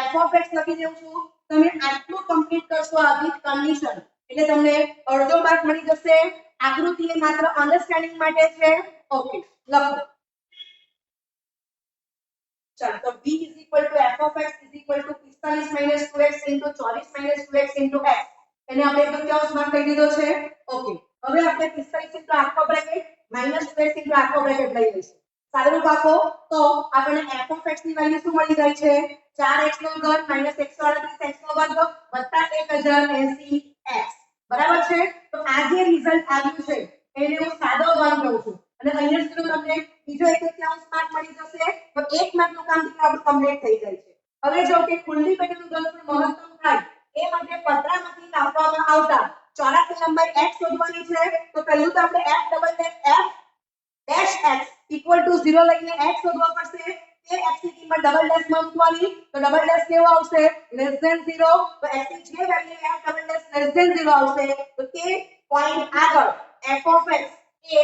f of x લખી દઉં છું. તમે આટલું કમ્પ્લીટ કરશો આ વિથ કન્ડિશન એટલે તમને અડધો માર્ક મળી જશે. આકૃતિ એ માત્ર અન્ડરસ્ટેન્ડિંગ માટે છે. ઓકે, લખો. ચાલો, તો v = f of x = 45 - 2x into 24 - 2x into x. એને આપણે 51 માર્ક કહી દીધો છે. ઓકે, હવે આપણે 45 into આખો બ્રેકેટ -2x into આખો બ્રેકેટ લઈ લઈશું. સાદુરૂપ આપો તો આપણને f of x ની વેલ્યુ શું મળી જાય છે? 4x નો ઘન -138x નો વર્ગ વત્તા 1080x. બરાબર છે? તો આ જે રિઝલ્ટ આવ્યું છે એને હું સાદો વર્ગ કહું છું અને અહીંયા સુધી તમને બીજો 51 માર્ક મળી જશે. તો એક માર્કનું કામ આપણું કમ્પ્લીટ થઈ જાય છે. હવે જો કે ખુલ્લી પેટીનું ઘનફળ મહત્તમ થાય એ માટે પતરામાંથી કાપવામાં આવતા ચોરસની લંબાઈ x શોધવાની છે. તો પહેલું તો આપણે f dash x = 0 લઈને x શોધવા પડશે. તે x ની કિંમત ડબલ ડેશ માં મૂકવાની. તો ડબલ ડેશ કેવો આવશે? <0. તો x ની જે વેલ્યુ f ડબલ ડેશ <0 આવશે તો તે પોઈન્ટ આગળ f of x એ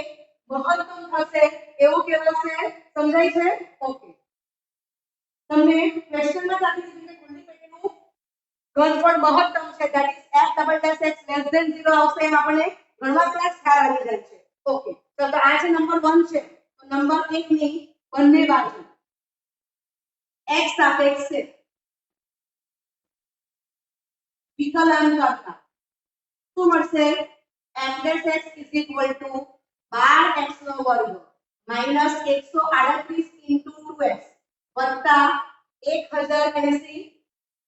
મહત્તમ થશે એવું કહેવાશે. સમજાય છે? ઓકે. તમને ક્વેશ્ચનમાં આપી દીધું કે ખુલ્લી પેટીનું ઘનફળ મહત્તમ છે, that is f double dash x <0 આવશે. એમ આપણે ગણવા ક્લાસ ખ્યાલ આવી જાય છે. ઓકે, તો આ જે નંબર 1 છે તો નંબર 1 ની બંને બાજુ x સાપેક્ષે વિકલન કરતા શું મળશે? f dash x = 12x નો વર્ગ -138 into 2x વત્તા 1080.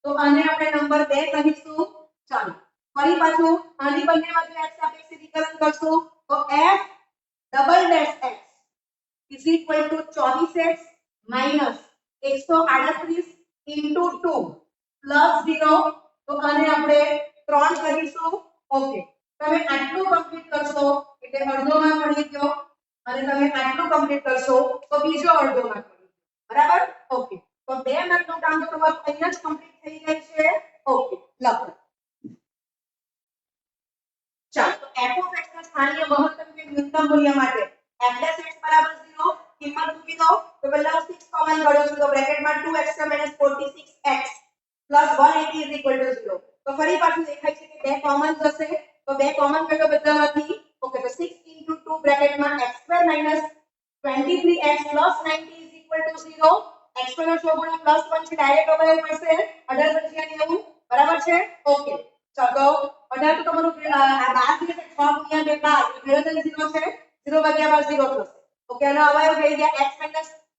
તો આને આપણે નંબર 2 કહીશું. ચાલો ફરી પાછું આની બંને બાજુ x સાપેક્ષે વિકલન કરશું. તો f double dash x = 24x - 138 into 2 plus 0. તો આને આપણે 3 કહીશું. ઓકે, તમે આટલું કમ્પ્લીટ કરશો એટલે અડધો માર્ક મળી ગયો અને તમે આટલું કમ્પ્લીટ કરશો તો બીજો અડધો માર્ક મળી ગયો. બરાબર? ઓકે, તો 2 માર્કનું કામ તો તમારું અહીંયા જ કમ્પ્લીટ થઈ જાય છે. ઓકે, લખો. ચાલો, તો f of x ના સ્થાનીય મહત્તમ કે ન્યૂનતમ મૂલ્ય માટે f dash x = 0 કિંમત મૂકી દો. તો પહેલા 6 કોમન કાઢો છો તો બ્રેકેટમાં 2x - 46x plus 180 = 0. તો ફરી પાછું દેખાય છે કે 2 કોમન જશે. તો 2 કોમન કાઢો બધામાંથી. ઓકે, તો 6 into 2 બ્રેકેટમાં x² - 23x plus 90 = 0. x² નો છગડો +1 છે, ડાયરેક્ટ અવયવ મળશે 18 × 90. બરાબર છે? ઓકે, ચાલો 18 તો તમારું આ 12 છે 6 × 2 12 greater than 0 છે. 0 ભાગ્યા 0 થશે. ઓકે, આનો અવયવ થઈ ગયા x -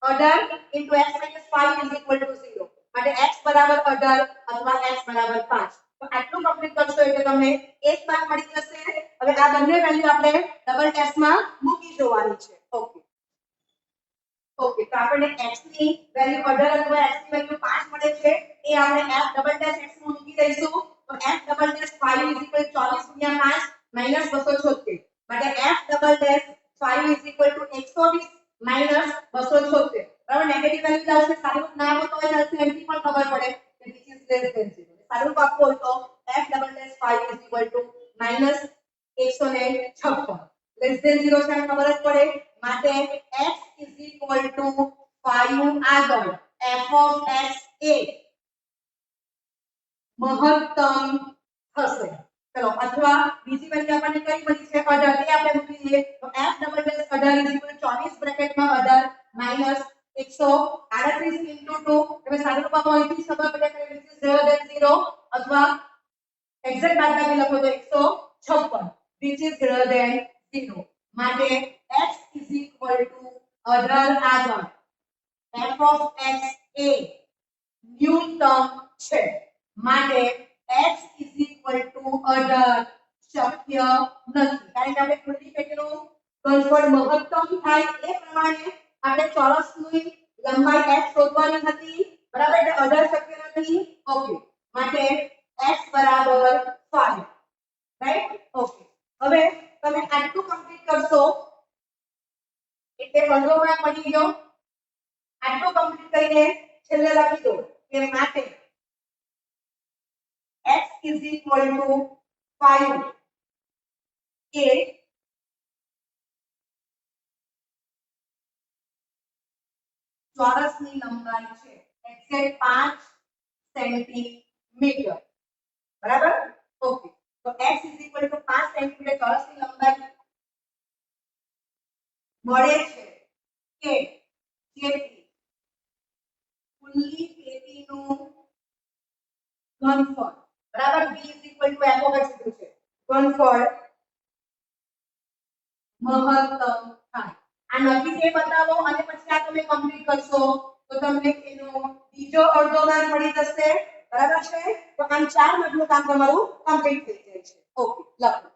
18 into x - 5 = 0. માટે x = 18 અથવા x = 5. તો આટલું કમ્પ્લીટ કરશો એટલે તમને 1 માર્ક મળી જશે. હવે આ બંને વેલ્યુ આપણે ડબલ ડેશમાં મૂકી જોવાની છે. ઓકે, ઓકે, તો આપણને x ની વેલ્યુ 18 અથવા x ની વેલ્યુ 5 મળે છે. એ આપણે f ડબલ ડેશ x માં મૂકી દઈશું. તો f ડબલ ડેશ 5 = 24 × 5 - 276. માટે f ડબલ ડેશ 5 = 120 - 276. બરાબર, નેગેટિવ વેલ્યુ આવશે. સાદુરૂપ ના આપો તો ચાલશે, એની પણ ખબર પડે કે which is less than 0. સાદુરૂપ આપો હોય તો f double dash 5 = -156. less than 0 છે ખબર જ પડે. માટે x = 5 આગળ f of x એ મહત્તમ થશે. ચલો, અથવા બીજી વેલ્યુ આપણને કઈ મળી છે? 18. તે આપણે મૂકી દઈએ. તો f ડબલ ડેશ 18 = 24 બ્રેકેટમાં 18 - 138 into 2. તમે સાદુરૂપ આપો અહીંથી ખબર પડે કે which is greater than 0 અથવા એક્ઝેક્ટ બાદબાકી લખો તો 156 which is greater than 0. માટે x = 18 આગળ ટર્મ છે માટે x = 18 શક્ય નથી કારણ કે આપણે ખુલ્લી પેટીનું ઘનફળ મહત્તમ થાય એ પ્રમાણે આપણે ચોરસની લંબાઈ x શોધવાની હતી બરાબર એટલે 18 શક્ય નથી ઓકે માટે x = 5 રાઈટ ઓકે હવે તમે આટલું કમ્પ્લીટ કરશો એટલે અડધો માર્ક મળી ગયો આટલું કમ્પ્લીટ કરીને છેલ્લે લખી દો કે માટે x = 5 એ ચોરસની લંબાઈ છે એક્ઝેક્ટ 5 સેન્ટીમીટર બરાબર ઓકે તો x = 5 સેન્ટીમીટર ચોરસની લંબાઈ મળે છે કે જેથી ખુલ્લી પેટીનું ઘનફળ બરાબર b = f of x કીધું છે ઘનફળ મહત્તમ થાય આ નક્કી છે બતાવો અને પછી આ તમે કમ્પ્લીટ કરશો તો તમને એનો બીજો અડધો માર્ક મળી જશે બરાબર છે તો આમ 4 માર્કનું કામ તમારું કમ્પ્લીટ થઈ જાય છે ઓકે લખો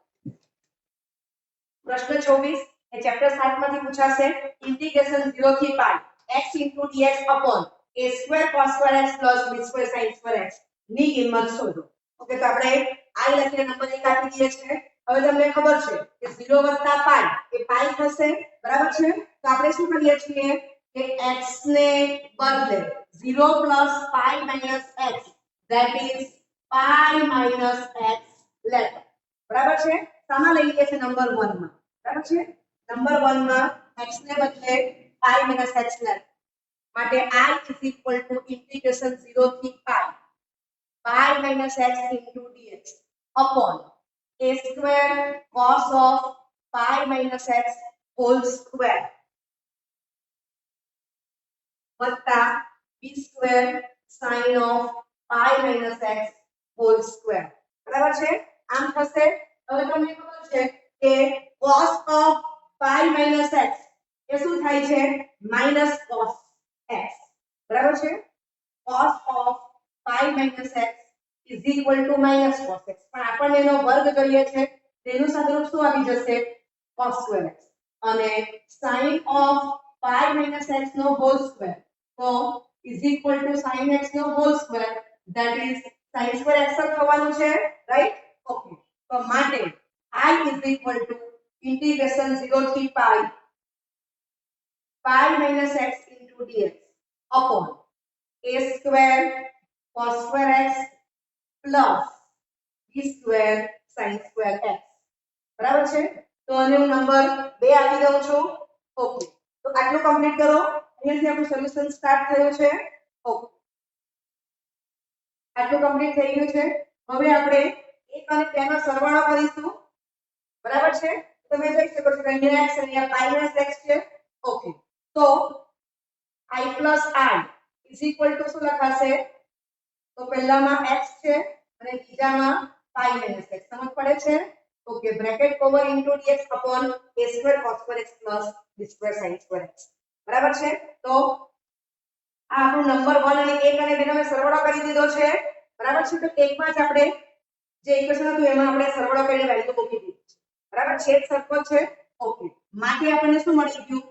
પ્રશ્ન 24 એ ચેપ્ટર 7 માંથી પૂછાશે ઇન્ટિગ્રેશન 0 થી π x * dx upon a² cos² x + b² sin² x ની કિંમત શોધો ઓકે તો આપણે આ લખીને નંબર 1 આપી દઈએ છે હવે તમને ખબર છે કે 0 + π એ π થશે બરાબર છે તો આપણે શું કરીએ છીએ કે x ને બદલે 0 + π - x that is π - x લેતા બરાબર છે સામા લઈ લઈએ છે નંબર 1 માં બરાબર છે નંબર 1 માં x ને બદલે π - x લેતા માટે I = integration 0 થી π π - x into dx upon a² cos of π - x whole square વત્તા b² sin of π - x whole square બરાબર છે આમ થશે હવે તમને ખબર છે કે cos of π - x એ શું થાય છે -cos x બરાબર છે cos of π - x is equal to -cos x પણ આપણને એનો વર્ગ જોઈએ છે તેનું સાદુરૂપ શું આવી જશે cos² x અને sin of π - x no whole square તો is equal to sin x no whole square that is sin² x થવાનું છે રાઈટ ઓકે તો માટે I = integration 0 થી π π - x into dx upon a² cos² x plus b² sin² x બરાબર છે તો આને હું નંબર 2 આપી દઉં છું ઓકે તો આટલું કમ્પ્લીટ કરો અહીંયાથી આપણું સોલ્યુશન સ્ટાર્ટ થયું છે ઓકે આટલું કમ્પ્લીટ થઈ ગયું છે હવે આપણે 1 અને 2 નો સરવાળો કરીશું બરાબર છે તમે જોઈ શકો છો કે અહીંયા x અને અહીંયા π - x છે ઓકે તો I plus I is equal to શું લખાશે તો પહેલામાં x છે અને બીજામાં π - x સમજ પડે છે okay bracket over into dx upon a² cos² x plus b² sin² x બરાબર છે તો આ આપણું નંબર 1 અને 1 અને 2 નો સરવાળો કરી દીધો છે બરાબર છે તો એકમાં જ આપણે જે ઇક્વેશન હતું એમાં આપણે સરવાળો કરીને વેલ્યુ મૂકી દીધી છે બરાબર છેદ સરખો છે ઓકે માટે આપણને શું મળી ગયું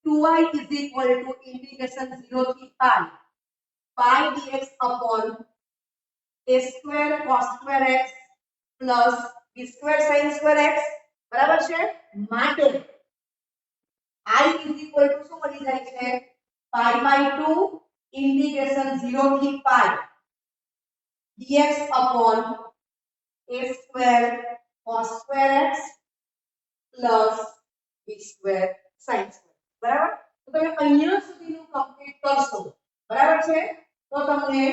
2i is equal to integration 0 થી π dx upon a² cos² x plus b² sin² x બરાબર છે માટે I is equal to શું બની જાય છે π/2 integration 0 થી π dx upon a² cos² x plus b² sin² બરાબર તો તમે અહીંયા સુધીનું કમ્પ્લીટ કરશો બરાબર છે તો તમને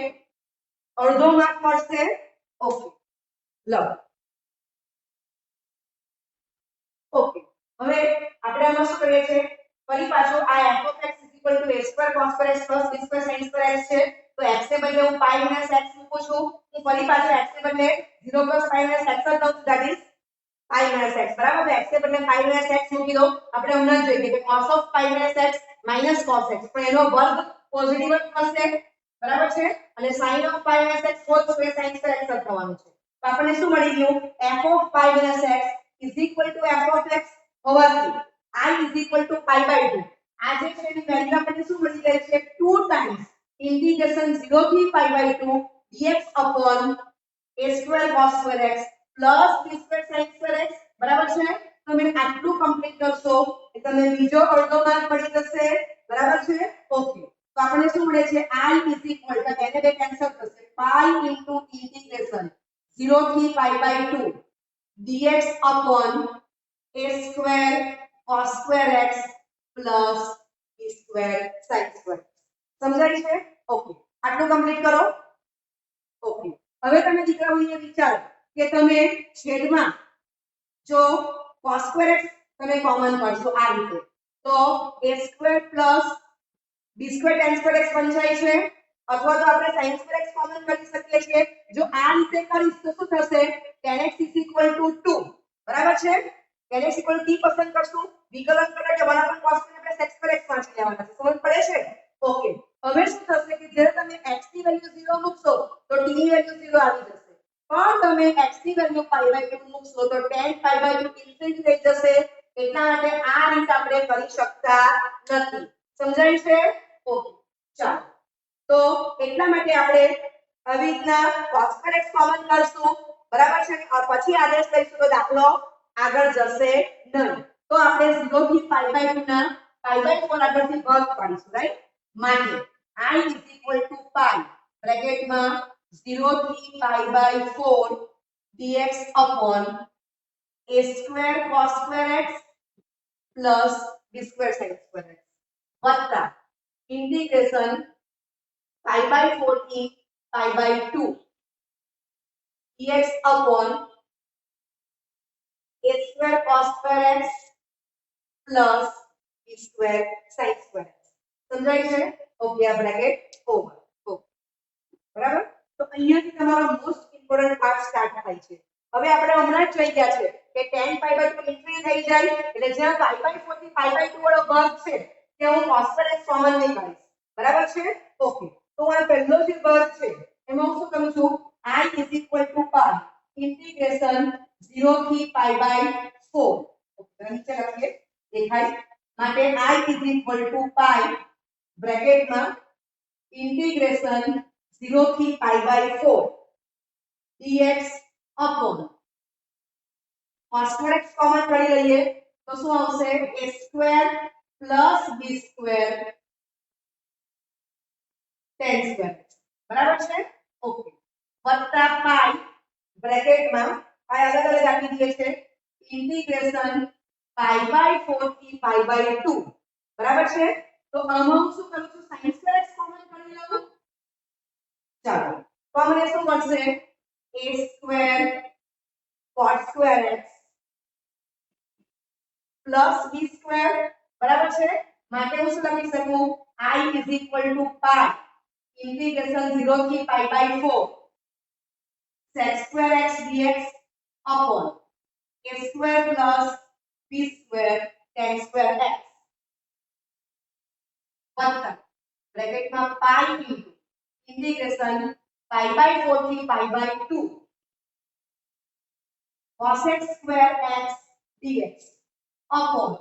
અડધો માર્ક મળશે ઓકે લો ઓકે હવે આપણે આમાં શું કરીએ છીએ ફરી પાછો આ f of x = a² cos² x plus b² sin² x છે તો x ને બદલે હું π - x મૂકું છું હું ફરી પાછો x ને બદલે 0 plus π - x લઉં છું that is π - x બરાબર તો x ને બદલે π - x મૂકી દો આપણે હમણાં જોઈએ કે cos of π - x minus cos x પણ એનો વર્ગ પોઝિટિવ જ થશે બરાબર છે અને sin of pi minus x whole square sin square x થવાનું છે તો આપણને શું મળી ગયું f of pi minus x is equal to f of x over 3 I is equal to pi by 2 આ જે છે એની વેલ્યુ આપણને શું મળી ગઈ છે 2 times integration 0 થી pi by 2 dx upon a square cos square x plus b square sin square x બરાબર છે તમે આટલું કમ્પ્લીટ કરશો એટલે તમને બીજો અડધો માર્ક મળી જશે બરાબર છે ઓકે તો આપણને શું મળે છે I is equal to એને બે કેન્સલ થશે pi into integration 0 થી pi by 2 dx upon a square cos square x plus b square sin square સમજાય છે ઓકે આટલું કમ્પ્લીટ કરો ઓકે હવે તમે દીકરાઓ અહીંયા વિચારો કે તમે છેદમાં જો cos square x તમે કોમન કરશો આ રીતે તો a square plus b square tan square x બની જાય છે અથવા તો આપણે sin square x કોમન કરી શકીએ છીએ જો આ રીતે કરીશ તો શું થશે tan x = 2 બરાબર છે tan x = t પસંદ કરશું વિકલન કરો એટલે 1 upon cos square x square x વાંચી લેવાના છે સમજ પડે છે ઓકે હવે શું થશે કે જ્યારે તમે x ની વેલ્યુ 0 મૂકશો તો t ની વેલ્યુ 0 આવી જશે પણ તમે x ની વેલ્યુ pi by 2 મૂકશો તો tan pi by 2 ઇન્ફિનિટી થઈ જશે એટલા માટે આ રીત આપણે કરી શકતા નથી સમજાય છે ઓકે ચાલો તો એટલા માટે આપણે આવી રીતના cos square x કોમન કરશું બરાબર છે અને પછી આદેશ લઈશું તો દાખલો આગળ જશે નહીં તો આપણે 0 થી pi by 2 ના pi by 4 આગળથી વર્ગ પાડીશું રાઈટ માટે I is equal to pi બ્રેકેટમાં 0 થી pi by 4 dx upon a square cos square x plus b square sin square x વત્તા integration pi by 4 થી pi by 2 dx upon a square cos square x plus b square sin square x સમજાય છે okay આ bracket over okay બરાબર તો અહીંયાથી તમારો most important part start થાય છે હવે આપણે હમણાં જ જોઈ ગયા છે કે tan pi by 2 ઇન્ફિનિટી થઈ જાય એટલે જ્યાં pi by 4 થી pi by 2 વાળો વર્ગ છે ત્યાં હું cos square x કોમન નહીં કરીશ બરાબર છે ઓકે તો આ પહેલો જે વર્ગ છે એમાં હું શું કરું છું I is equal to pi integration 0 થી pi by 4 ઓકે નીચે લખીએ દેખાય માટે I is equal to pi બ્રેકેટમાં integration 0 થી pi by 4 dx upon cos square x common કરી લઈએ તો શું આવશે a square plus b square tan square બરાબર છે ઓકે વત્તા pi બ્રેકેટમાં pi અલગ અલગ આપી દઈએ છે integration pi by 4 થી pi by 2 બરાબર છે તો આમાં હું શું કરું છું sin square x કોમન કરી લઉં ચાલો તો મને શું મળશે a square cos square x plus b square બરાબર છે માટે હું શું લખી શકું I is equal to pi integration 0 થી pi by 4 sec square x dx upon a square plus b square tan square x વત્તા બ્રેકેટમાં pi into integration pi by 4 થી pi by 2 cos x square x dx upon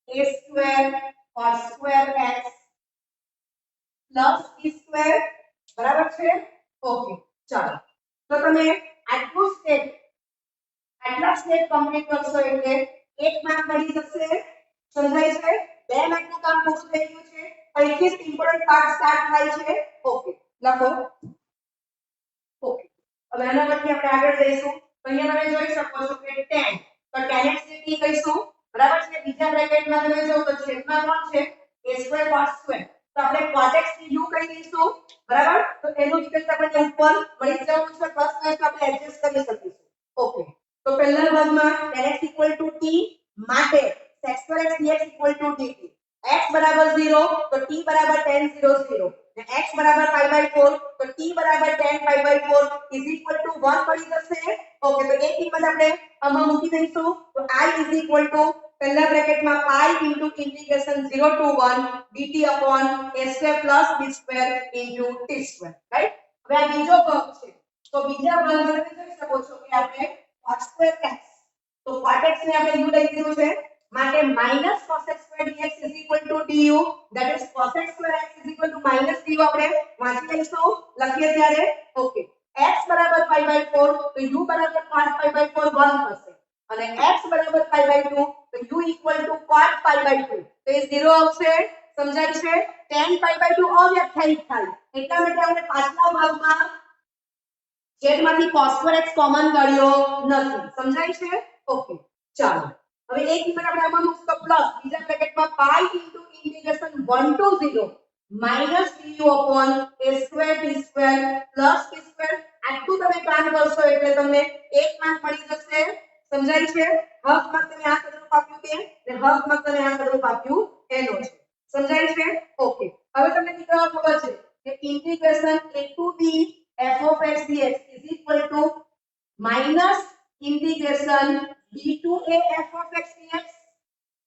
a square cos square x plus b square બરાબર છે okay ચાલો તો તમે આટલું step આટલા step complete કરશો એટલે એક માર્ક મળી જશે સમજાય છે બે માર્કનું કામ પૂરું થઈ ગયું છે અહીંથી જ ઇમ્પોર્ટન્ટ પાર્ટ સ્ટાર્ટ થાય છે ઓકે લખો ઓકે હવે આના પરથી આપણે આગળ જઈશું તો અહીંયા તમે જોઈ શકો છો કે tan તો tan x ને t કહીશું બરાબર છે બીજા બ્રેકેટમાં તમે જો તો છેદમાં કોણ છે a square cos square તો આપણે cos x ની u કહી દઈશું બરાબર તો એનું વિકલ્પ આપણને ઉપર મળી જવું છે પ્લસ માઇનસ આપણે એડજસ્ટ કરી શકીશું ઓકે તો પહેલા ભાગમાં tan x = t માટે sec square x dx = dt x બરાબર 0 તો t બરાબર tan 0 0 ને x બરાબર pi by 4 તો t બરાબર tan pi by 4 = 1 પડી જશે ઓકે તો એ કિંમત આપણે આમાં મૂકી દઈશું તો I is equal to પહેલા બ્રેકેટમાં pi into integration 0 to 1 dt upon a square plus b square into t square right. હવે આ બીજો ભાગ છે તો બીજા ભાગમાં તમે જોઈ શકો છો કે આપણે cos સ્ક્વેર x તો cot x ને આપણે u લઈ લીધું છે માટે minus cos x square dx is equal to du that is cos x square x is equal to minus du આપણે વાંચી લઈશું લખીએ ત્યારે ઓકે x બરાબર pi by 4 તો u બરાબર cos pi by 4 1 થશે અને x બરાબર pi by 2 તો u equal to cot pi by 2 તો એ 0 આવશે સમજાય છે tan pi by 2 અવ્યાખ્યાયિત થાય એટલા માટે આપણે પાછલા ભાગમાં z માંથી cos square x કોમન કાઢ્યો નથી સમજાય છે ઓકે ચાલો હવે એક મિનિટ આપણે આમાં મૂકતો પ્લસ બીજા બ્રેકેટમાં pi into integration 1 to 0 minus du upon a square t square plus t square આટલું તમે કામ કરશો એટલે તમને એક માર્ક મળી જશે સમજાય છે હક માં તમે આ કદરૂપ આપ્યું કે ને હક માં તમે આ કદરૂપ આપ્યું એનો છે સમજાય છે ઓકે હવે તમને મિત્રો ખબર છે કે integration a to b f of x dx is equal to minus integration b to a f of x dx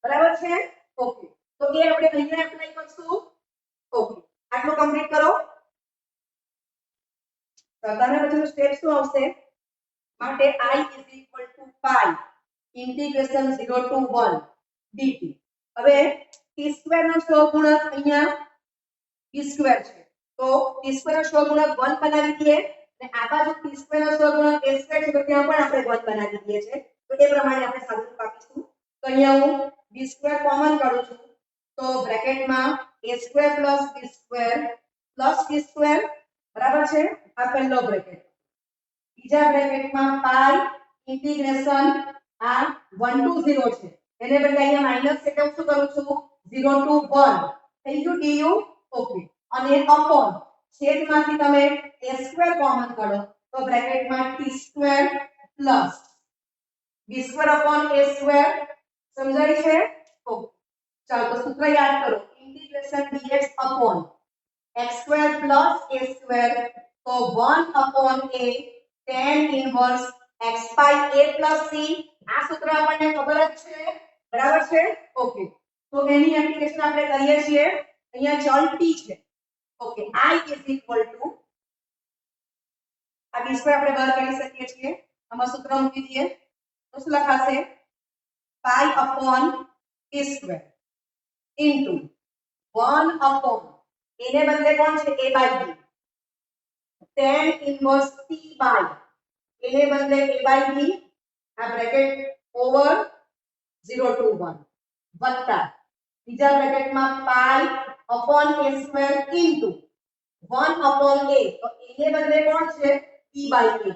બરાબર છે ઓકે તો એ આપણે અહીંયા એપ્લાય કરશું ઓકે આટલું કમ્પ્લીટ કરો તને પછી સ્ટેપ શું આવશે માટે I is equal to pi integration 0 to 1 dt હવે t સ્ક્વેર નો સહગુણક અહીંયા t સ્ક્વેર છે તો t સ્ક્વેર નો સહગુણક 1 બનાવી દઈએ અને આ બાજુ t સ્ક્વેર નો સહગુણક a સ્ક્વેર છે તો ત્યાં પણ આપણે 1 બનાવી દઈએ છે તો એ પ્રમાણે આપણે સાદુરૂપ આપીશું તો અહીંયા હું b સ્ક્વેર કોમન કાઢું છું તો બ્રેકેટમાં a square plus b square plus t square બરાબર છે આ પહેલો બ્રેકેટ બીજા બ્રેકેટમાં પાઈ ઇન્ટિગ્રેશન આ 1 ટુ 0 છે એને બદલે અહીંયા માઈનસ એટલે હું શું કરું છું 0 ટુ 1 થઈ ગયું du ઓકે અને અપોન છેદમાંથી તમે a સ્ક્વેર કોમન કાઢો તો બ્રેકેટમાં t square plus b square upon a square સમજાય છે ઓકે ચાલો તો સૂત્ર યાદ કરો integration dx upon x square plus a square તો 1 upon a tan inverse x by a plus c આ સૂત્ર આપણને ખબર જ છે બરાબર છે ઓકે તો એની એપ્લિકેશન આપણે કરીએ છીએ અહીંયા ચલ t છે okay I is equal to આ b સ્ક્વેર આપણે બહાર કાઢી શકીએ છીએ આમાં સૂત્ર મૂકી દઈએ તો શું લખાશે pi upon a square into 1 upon એને બદલે કોણ છે a by b tan inverse t by એને બદલે a by b આ બ્રેકેટ ઓવર 0 to 1 વત્તા બીજા બ્રેકેટમાં pi upon a square into 1 upon a તો એને બદલે કોણ છે t by a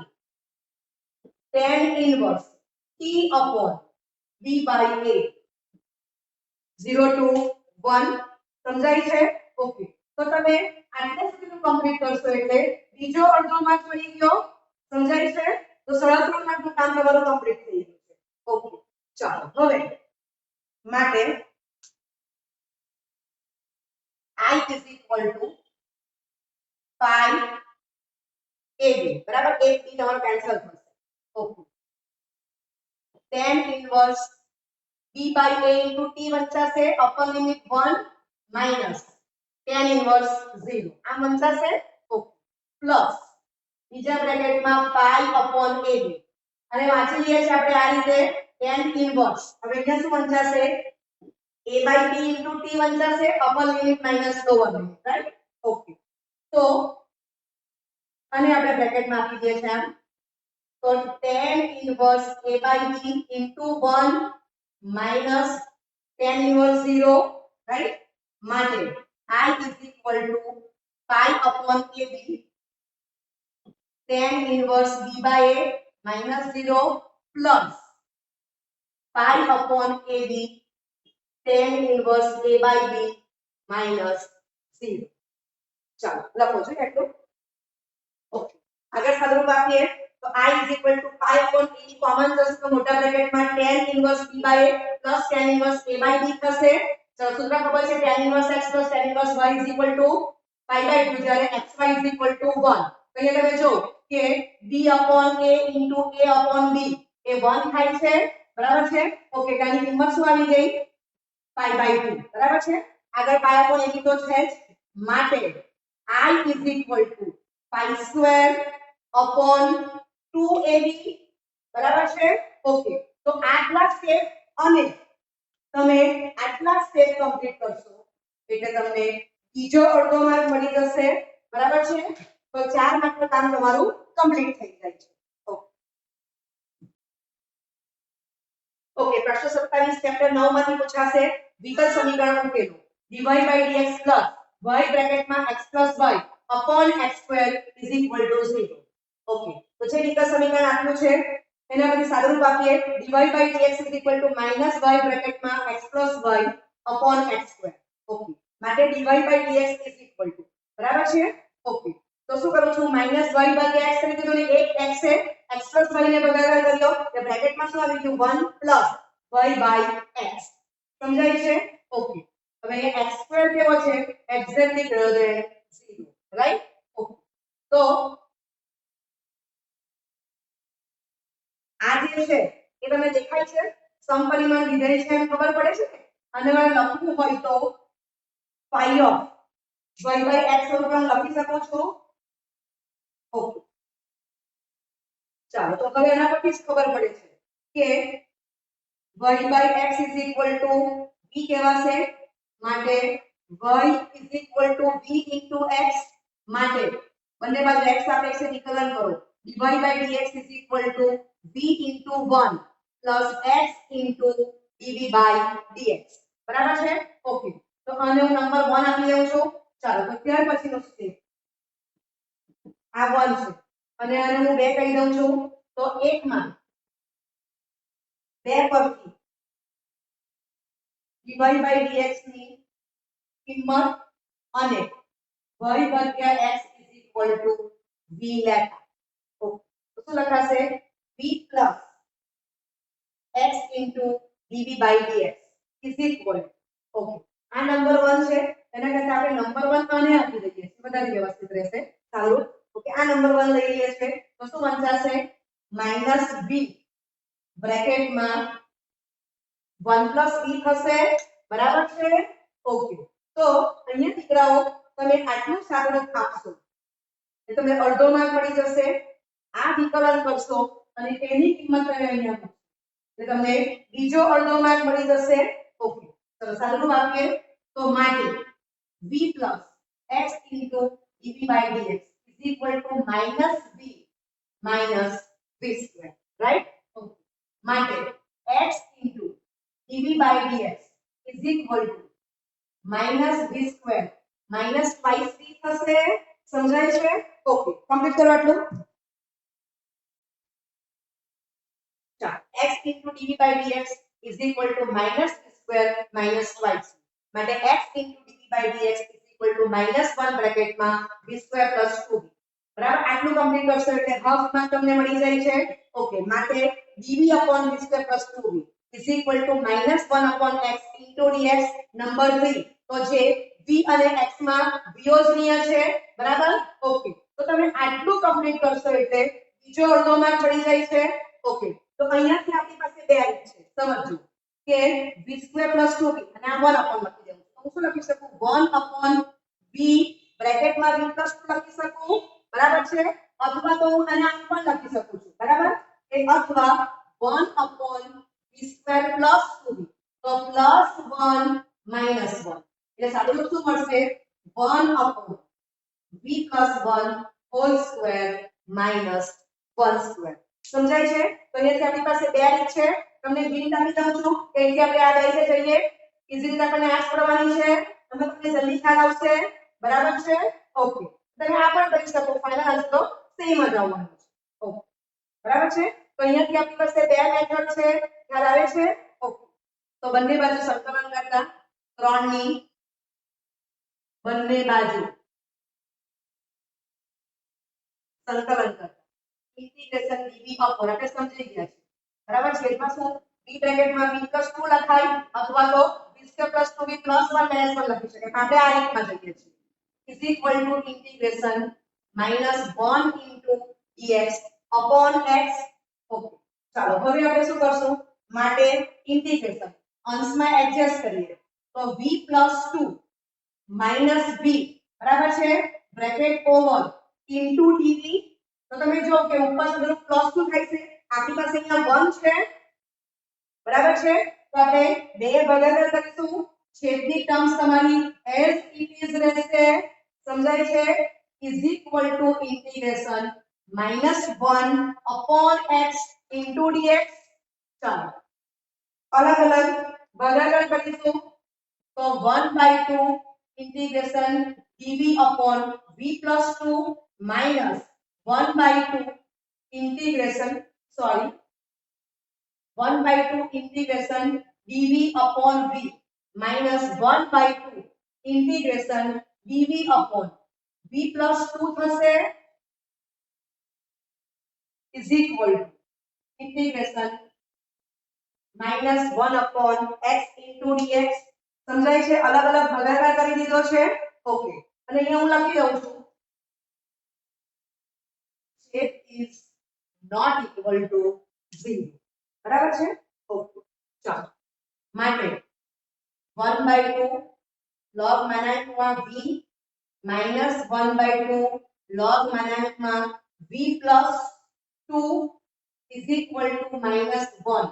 tan inverse t upon b by a 0 to 1 સમજાય છે ઓકે તો તમે આટલે સુધીનું કમ્પ્લીટ કરશો એટલે બીજો અડધો માર્ક મળી ગયો સમજાય છે તો 3.5 માર્કનું કામ તમારું કમ્પ્લીટ થઈ ગયું છે ઓકે ચાલો હવે માટે I is equal to pi ab બરાબર ab તમારો કેન્સલ થશે okay tan inverse b by a into t વંચાશે upper limit 1 minus tan inverse 0 આ વંચાશે ઓકે પ્લસ બીજા બ્રેકેટમાં pi upon ab અને વાંચી લઈએ છીએ આપણે આ રીતે tan inverse હવે અહીંયા શું વંચાશે a by b into t વંચાશે upper limit minus lower limit right okay તો અને આપણે બ્રેકેટમાં આપી દઈએ છીએ આમ તો tan inverse a by b into 1 minus tan inverse 0 right માટે I is equal to pi upon ab tan inverse b by a minus 0 plus pi upon ab tan inverse a by b minus 0 ચાલો લખો છો એટલું okay આગળ સાદુરૂપ આપીએ તો I is equal to pi upon a common જશે તો મોટા બ્રેકેટમાં tan inverse b by a plus tan inverse a by b થશે ચલો સૂત્ર ખબર છે tan inverse x plus tan inverse y is equal to pi by 2 જ્યારે xy is equal to 1 તો અહીંયા તમે જો કે b upon a into a upon b એ 1 થાય છે બરાબર છે ઓકે આની કિંમત શું આવી ગઈ π/2 બરાબર છે આગળ પાય upon ab તો છે જ માટે I is equal to pi square upon 2ab બરાબર છે ઓકે તો આટલા સ્ટેપ અને તમે આટલા સ્ટેપ કમ્પ્લીટ કરશો એટલે તમને બીજો અડધો માર્ક મળી જશે બરાબર છે તો 4 માર્કનું કામ તમારું કમ્પ્લીટ થઈ જાય છે ઓકે પ્રશ્ન 27 ચેપ્ટર 9 માંથી પૂછાશે વિકલ સમીકરણ ઉકેલો dy dx plus y બ્રેકેટમાં x y upon x square is equal to 0 okay તો જે વિકલ સમીકરણ આપ્યું છે એના પરથી સાદુરૂપ આપીએ dy dx is equal to minus y બ્રેકેટમાં x y upon x square okay માટે dy dx is equal to બરાબર છે ઓકે તો શું કરું છું minus y ભાગ્યા x કરી દીધું ને એક x છે x plus y ને ભાગાકાર કર્યો એટલે બ્રેકેટમાં શું આવી ગયું 1 plus y by x સમજાય છે ઓકે હવે એ x square કેવો છે exactly greater than 0 right okay તો આ જે છે એ તમને દેખાય છે સમપરિમાણ વિધેય છે એમ ખબર પડે છે અને મારે લખવું હોય તો phi of y by x સ્વરૂપમાં લખી શકો છો ઓકે ચાલો તો હવે એના પરથી જ ખબર પડે છે કે y by x is equal to b કહેવાશે માટે y is equal to b into x માટે બંને બાજુ x સાપેક્ષે વિકલન કરો dy by dx is equal to b into 1 plus x into dv by dx બરાબર છે ઓકે તો આને હું નંબર 1 આપી દઉં છું ચાલો તો ત્યાર પછીનો સ્ટેપ આ 1 છે અને આને હું 2 કહી દઉં છું તો 1 માં 2 પરથી dy by dx ની કિંમત અને y ભાગ્યા x is equal to v લેતા ઓકે તો શું લખાશે v plus x into dv by dx is equal okay આ નંબર 1 છે એના કરતા આપણે નંબર 1 આને આપી દઈએ વધારે વ્યવસ્થિત રહેશે સારું ઓકે આ નંબર 1 લઈ લઈએ છે તો શું વંચાશે -b બ્રેકેટમાં 1 plus b થશે બરાબર છે ઓકે તો અહીંયા દીકરાઓ તમે આટલું સાદુરૂપ આપશો એટલે તમને અડધો માર્ક મળી જશે આ વિકલન કરશો અને તેની કિંમત તમે અહીંયા મૂકશો એટલે તમને બીજો અડધો માર્ક મળી જશે ઓકે ચલો સાદુરૂપ આપીએ તો માટે v plus x into dv by dx is equal to -b minus v square right okay માટે x into dv by dx is equal to minus v square minus 5c થશે સમજાય છે ઓકે કમ્પ્લીટ કરો આટલું ચાલો x into dv by dx is equal to minus v square minus 5c માટે x into dv by dx is equal to -1 બ્રેકેટમાં v square plus 2b બરાબર આટલું complete કરશો એટલે હાફ માં તમને મળી જાય છે ઓકે માટે dv upon v square plus 2b is equal to -1 upon x into dx number 3 તો જે v અને x માં વિયોજનીય છે બરાબર ઓકે તો તમે આટલું કમ્પ્લીટ કરશો એટલે બીજો અડધો માર્ક મળી જાય છે ઓકે તો અહીંયાથી આપણી પાસે બે રીત છે સમજજો કે v square plus 2b અને આ 1 upon લખી દેવું તો હું શું લખી શકું 1 upon b બ્રેકેટમાં v plus 2 લખી શકું બરાબર છે અથવા તો હું આને આમ પણ લખી શકું છું બરાબર એ અથવા 1 upon v square plus 2b તો +1 -1 એટલે સાદું રૂપ શું મળશે 1 upon v plus 1 whole square minus 1 square સમજાય છે તો અહીંયાથી આપણી પાસે બે રીત છે તમને રીત આપી દઉં છું કે અહીંથી આપણે આ રીતે જઈએ ઈઝી રીતે આપણને આ પડવાની છે તમે તમને જલ્દી ખ્યાલ આવશે બરાબર છે ઓકે તમે આ પણ કરી શકો ફાઇનલ આન્સર તો સેમ જ આવવાનો છે ઓકે બરાબર છે તો અહીંયાથી આપણી પાસે બે મેથડ છે ખ્યાલ આવે છે ઓકે તો બંને બાજુ સંકલન કરતા 3 ની બંને બાજુ સંકલન કરતા ઇન્ટિગ્રેશન dv upon આપણે સમજી ગયા છે બરાબર છે એમાં શું b બ્રેકેટમાં v + 2 લખાય અથવા તો v square plus 2b plus 1 minus 1 લખી શકાય આપણે આ રીતમાં જઈએ છીએ is equal to integration -1 into dx upon x okay ચાલો હવે આપણે શું કરશું માટે ઇન્ટિગ્રેશન અંશમાં એડજસ્ટ કરીએ તો v + 2 - b બરાબર છે બ્રેકેટ ઓવર ઇન્ટુ dv તો તમે જો કે ઉપર બધું +2 થાય છે આપણી પાસે અહીંયા 1 છે બરાબર છે તો આપણે બે ભાગાકાર કરીશું છેદની ટર્મ્સ તમારી એઝ ઇટ ઇઝ રહેશે સમજાય છે is equal two integration -1 upon x into dx ચાલો અલગ અલગ ભાગાકાર કરીશું તો 1/2 integration dv upon v plus 2 minus 1/2 integration 1/2 integration dv upon v minus 1/2 integration dv upon v plus 2 થશે is equal to integration -1 upon x into dx સમજાય છે અલગ અલગ ભાગાકાર કરી દીધો છે ઓકે અને અહીંયા હું લખી દઉં છું it is not equal to 0 બરાબર છે ઓકે ચાલો માટે 1/2 log માનાંકમાં v minus 1/2 log માનાંકમાં v plus 2 is equal to -1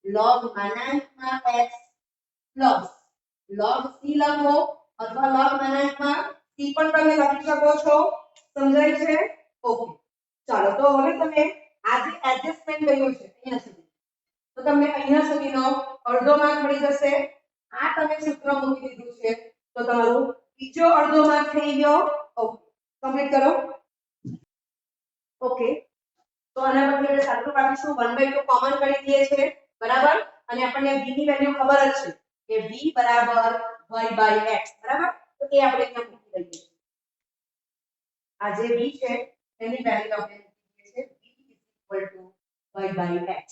log માનાંકમાં x plus log c લખો અથવા log માનાંકમાં c પણ તમે લખી શકો છો સમજાય છે ઓકે ચાલો તો હવે તમે આ જે એડજસ્ટમેન્ટ કર્યું છે અહીંયા સુધી તો તમને અહીંયા સુધીનો અડધો માર્ક મળી જશે આ તમે સૂત્ર મૂકી દીધું છે તો તમારું બીજો અડધો માર્ક થઈ ગયો ઓકે કમ્પ્લીટ કરો ઓકે તો આના બદલે આપણે સાદું કાઢીશું 1/2 કોમન કરી દઈએ છે બરાબર અને આપણને v ની વેલ્યુ ખબર જ છે કે v બરાબર y/x બરાબર તો એ આપણે અહીંયા મૂકી દઈએ આ જે v છે એની વેલ્યુ આપણે મૂકી દઈએ છે v y/x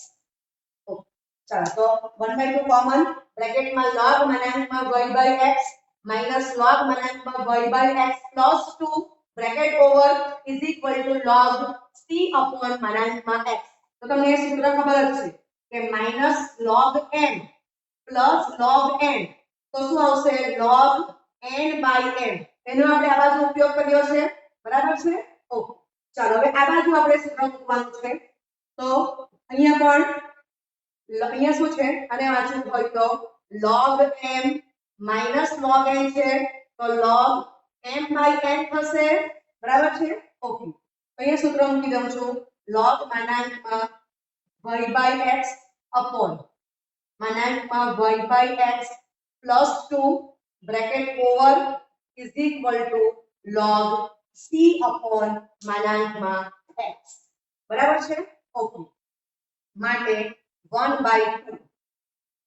ઓકે ચાલો તો 1/2 કોમન બ્રેકેટમાં log માનાંકમાં y/x minus log માનાંકમાં y/x plus 2 bracket over is equal to log c upon માનાંકમાં x તો તમને એ સૂત્ર ખબર જ છે કે minus log n plus log n તો શું આવશે log n by n એનો આપણે આ બાજુ ઉપયોગ કર્યો છે બરાબર છે ઓકે ચાલો હવે આ બાજુ આપણે સૂત્ર મૂકવાનું છે તો અહીંયા પણ અહીંયા શું છે અને વાંચવું હોય તો log m minus log n છે તો log m by n થશે બરાબર છે ઓકે અહીંયા સૂત્ર મૂકી દઉં છું log માનાંકમાં y/x upon માનાંકમાં y/x plus 2 bracket over is equal to log c upon માનાંકમાં x બરાબર છે ઓકે માટે 1/2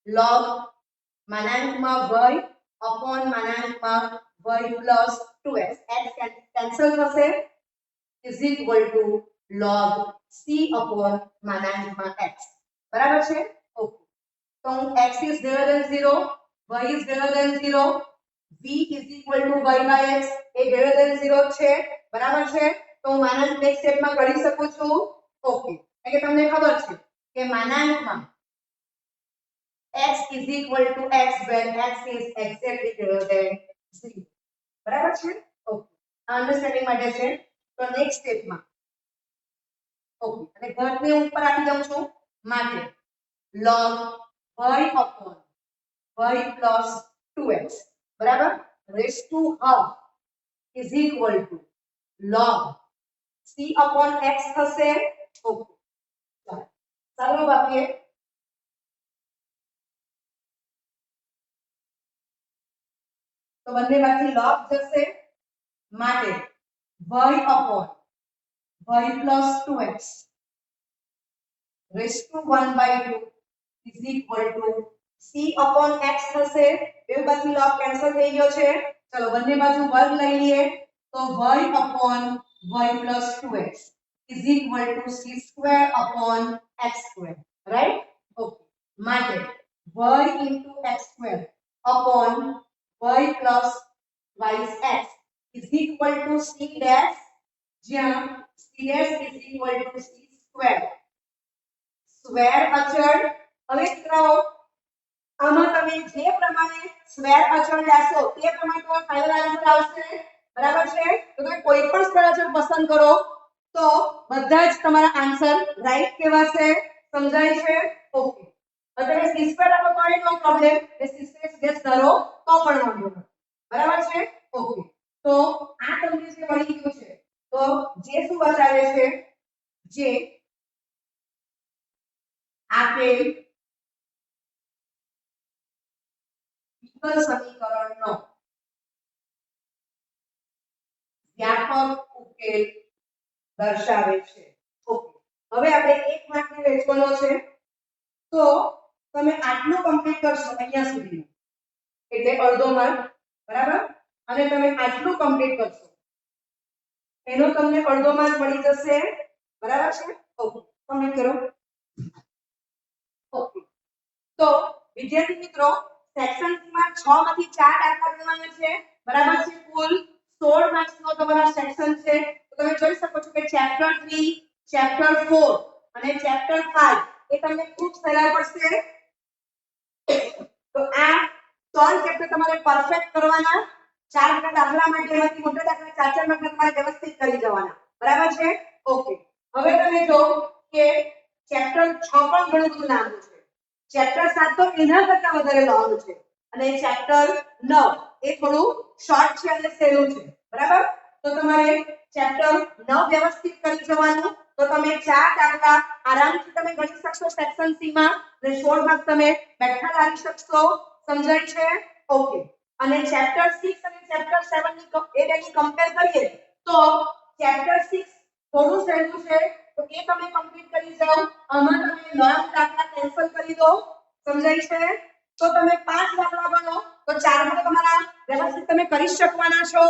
log માનાંકમાં y upon માનાંકમાં y plus 2x x cancel થશે is equal to log c upon માનાંકમાં x બરાબર છે ઓકે તો x is greater than 0 y is greater than 0 v is equal to y/x A greater than 0 છે બરાબર છે તો હું માનાંક next સ્ટેપમાં કરી શકું છું ઓકે એટલે તમને ખબર છે કે માનાંકમાં x is equal to x when x is exactly greater than 0 બરાબર છે ઓકે આ અન્ડરસ્ટેન્ડિંગ માટે છે તો નેક્સ્ટ સ્ટેપમાં ઓકે અને ઘટને ઉપર આપી દઉં છું માટે log y upon y plus 2x બરાબર raised to half is equal to log c upon x થશે ઓકે ચાલો બાકી તો બંને બાજુ log જશે માટે y upon y plus 2x raised to 1/2 is equal to c upon x થશે બે બાજુ log કેન્સલ થઈ ગયો છે ચલો બંને બાજુ વર્ગ લઈ લઈએ તો y upon y plus 2x is equal to c square upon x square right okay માટે y into x square upon y plus y x is equal to c dash જ્યાં c dash is equal to c square square અચળ હવે દીકરાઓ આમાં તમે જે પ્રમાણે square અચળ લેશો તે પ્રમાણે તમારો ફાઇનલ આન્સર આવશે બરાબર છે તો તમે કોઈ પણ સ્ક્વેર અચળ પસંદ કરો તો બધા જ તમારા આન્સર રાઈટ કહેવાશે સમજાય છે ઓકે હવે તમે સી સ્ક્વેર આપો તો નો problem A C square gas કરો તો પણ વાંધો નથી બરાબર છે ઓકે તો આ તમને જે મળી ગયું છે તો જે શું બતાવે છે જે આપેલ વિકલ સમીકરણનો વ્યાપક ઉકેલ દર્શાવે છે ઓકે હવે આપણે એક માર્કને વેચવાનો છે તો તમે આટલું કમ્પ્લીટ કરશો અહીંયા સુધી એટલે અડધો માર્ક બરાબર અને તમે આટલું કમ્પ્લીટ કરશો એનો તમને અડધો માર્ક મળી જશે બરાબર છે ઓકે કમ્પ્લીટ કરો ઓકે તો વિદ્યાર્થી મિત્રો સેક્શન માં 6 માંથી 4 દાખલા ગણવાના છે બરાબર છે કુલ 16 માર્ક્સ નો તમારો સેક્શન છે તો તમે જોઈ શકો છો કે ચેપ્ટર 3 ચેપ્ટર 4 અને ચેપ્ટર 5 એ તમને ખૂબ સહેલા પડશે તો આ 3 ચેપ્ટર તમારે પરફેક્ટ કરવાના 4 માર્ક દાખલા માટે એમાંથી મોટા દાખલા 4 માર્ક તમારે વ્યવસ્થિત કરી જવાના બરાબર છે ઓકે હવે તમે જો કે ચેપ્ટર 6 પણ ઘણું બધું લાંબુ છે ચેપ્ટર 7 તો એના કરતા વધારે લોંગ છે અને ચેપ્ટર 9 એ થોડું શોર્ટ છે અને સહેલું છે બરાબર તો તમારે ચેપ્ટર 9 વ્યવસ્થિત કરી જવાનું તો તમે 4 દાખલા આરામથી તમે ગણી શકશો સેક્શન સી માં અને 16 માર્ક તમે બેઠા લાવી શકશો સમજાય છે ઓકે અને ચેપ્ટર 6 અને ચેપ્ટર 7 ની એ બેની કમ્પેર કરીએ તો ચેપ્ટર 6 થોડું સહેલું છે તો એ તમે કમ્પ્લીટ કરી જાઓ આમાં તમે લોંગ દાખલા કેન્સલ કરી દો સમજાય છે તો તમે 5 દાખલા ગણો તો 4 માં તમારા વ્યવસ્થિત તમે કરી શકવાના છો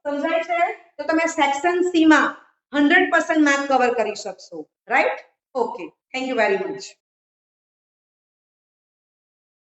સમજાય છે તો તમે સેક્શન સી માં 100% માર્ક કવર કરી શકશો right okay thank you very much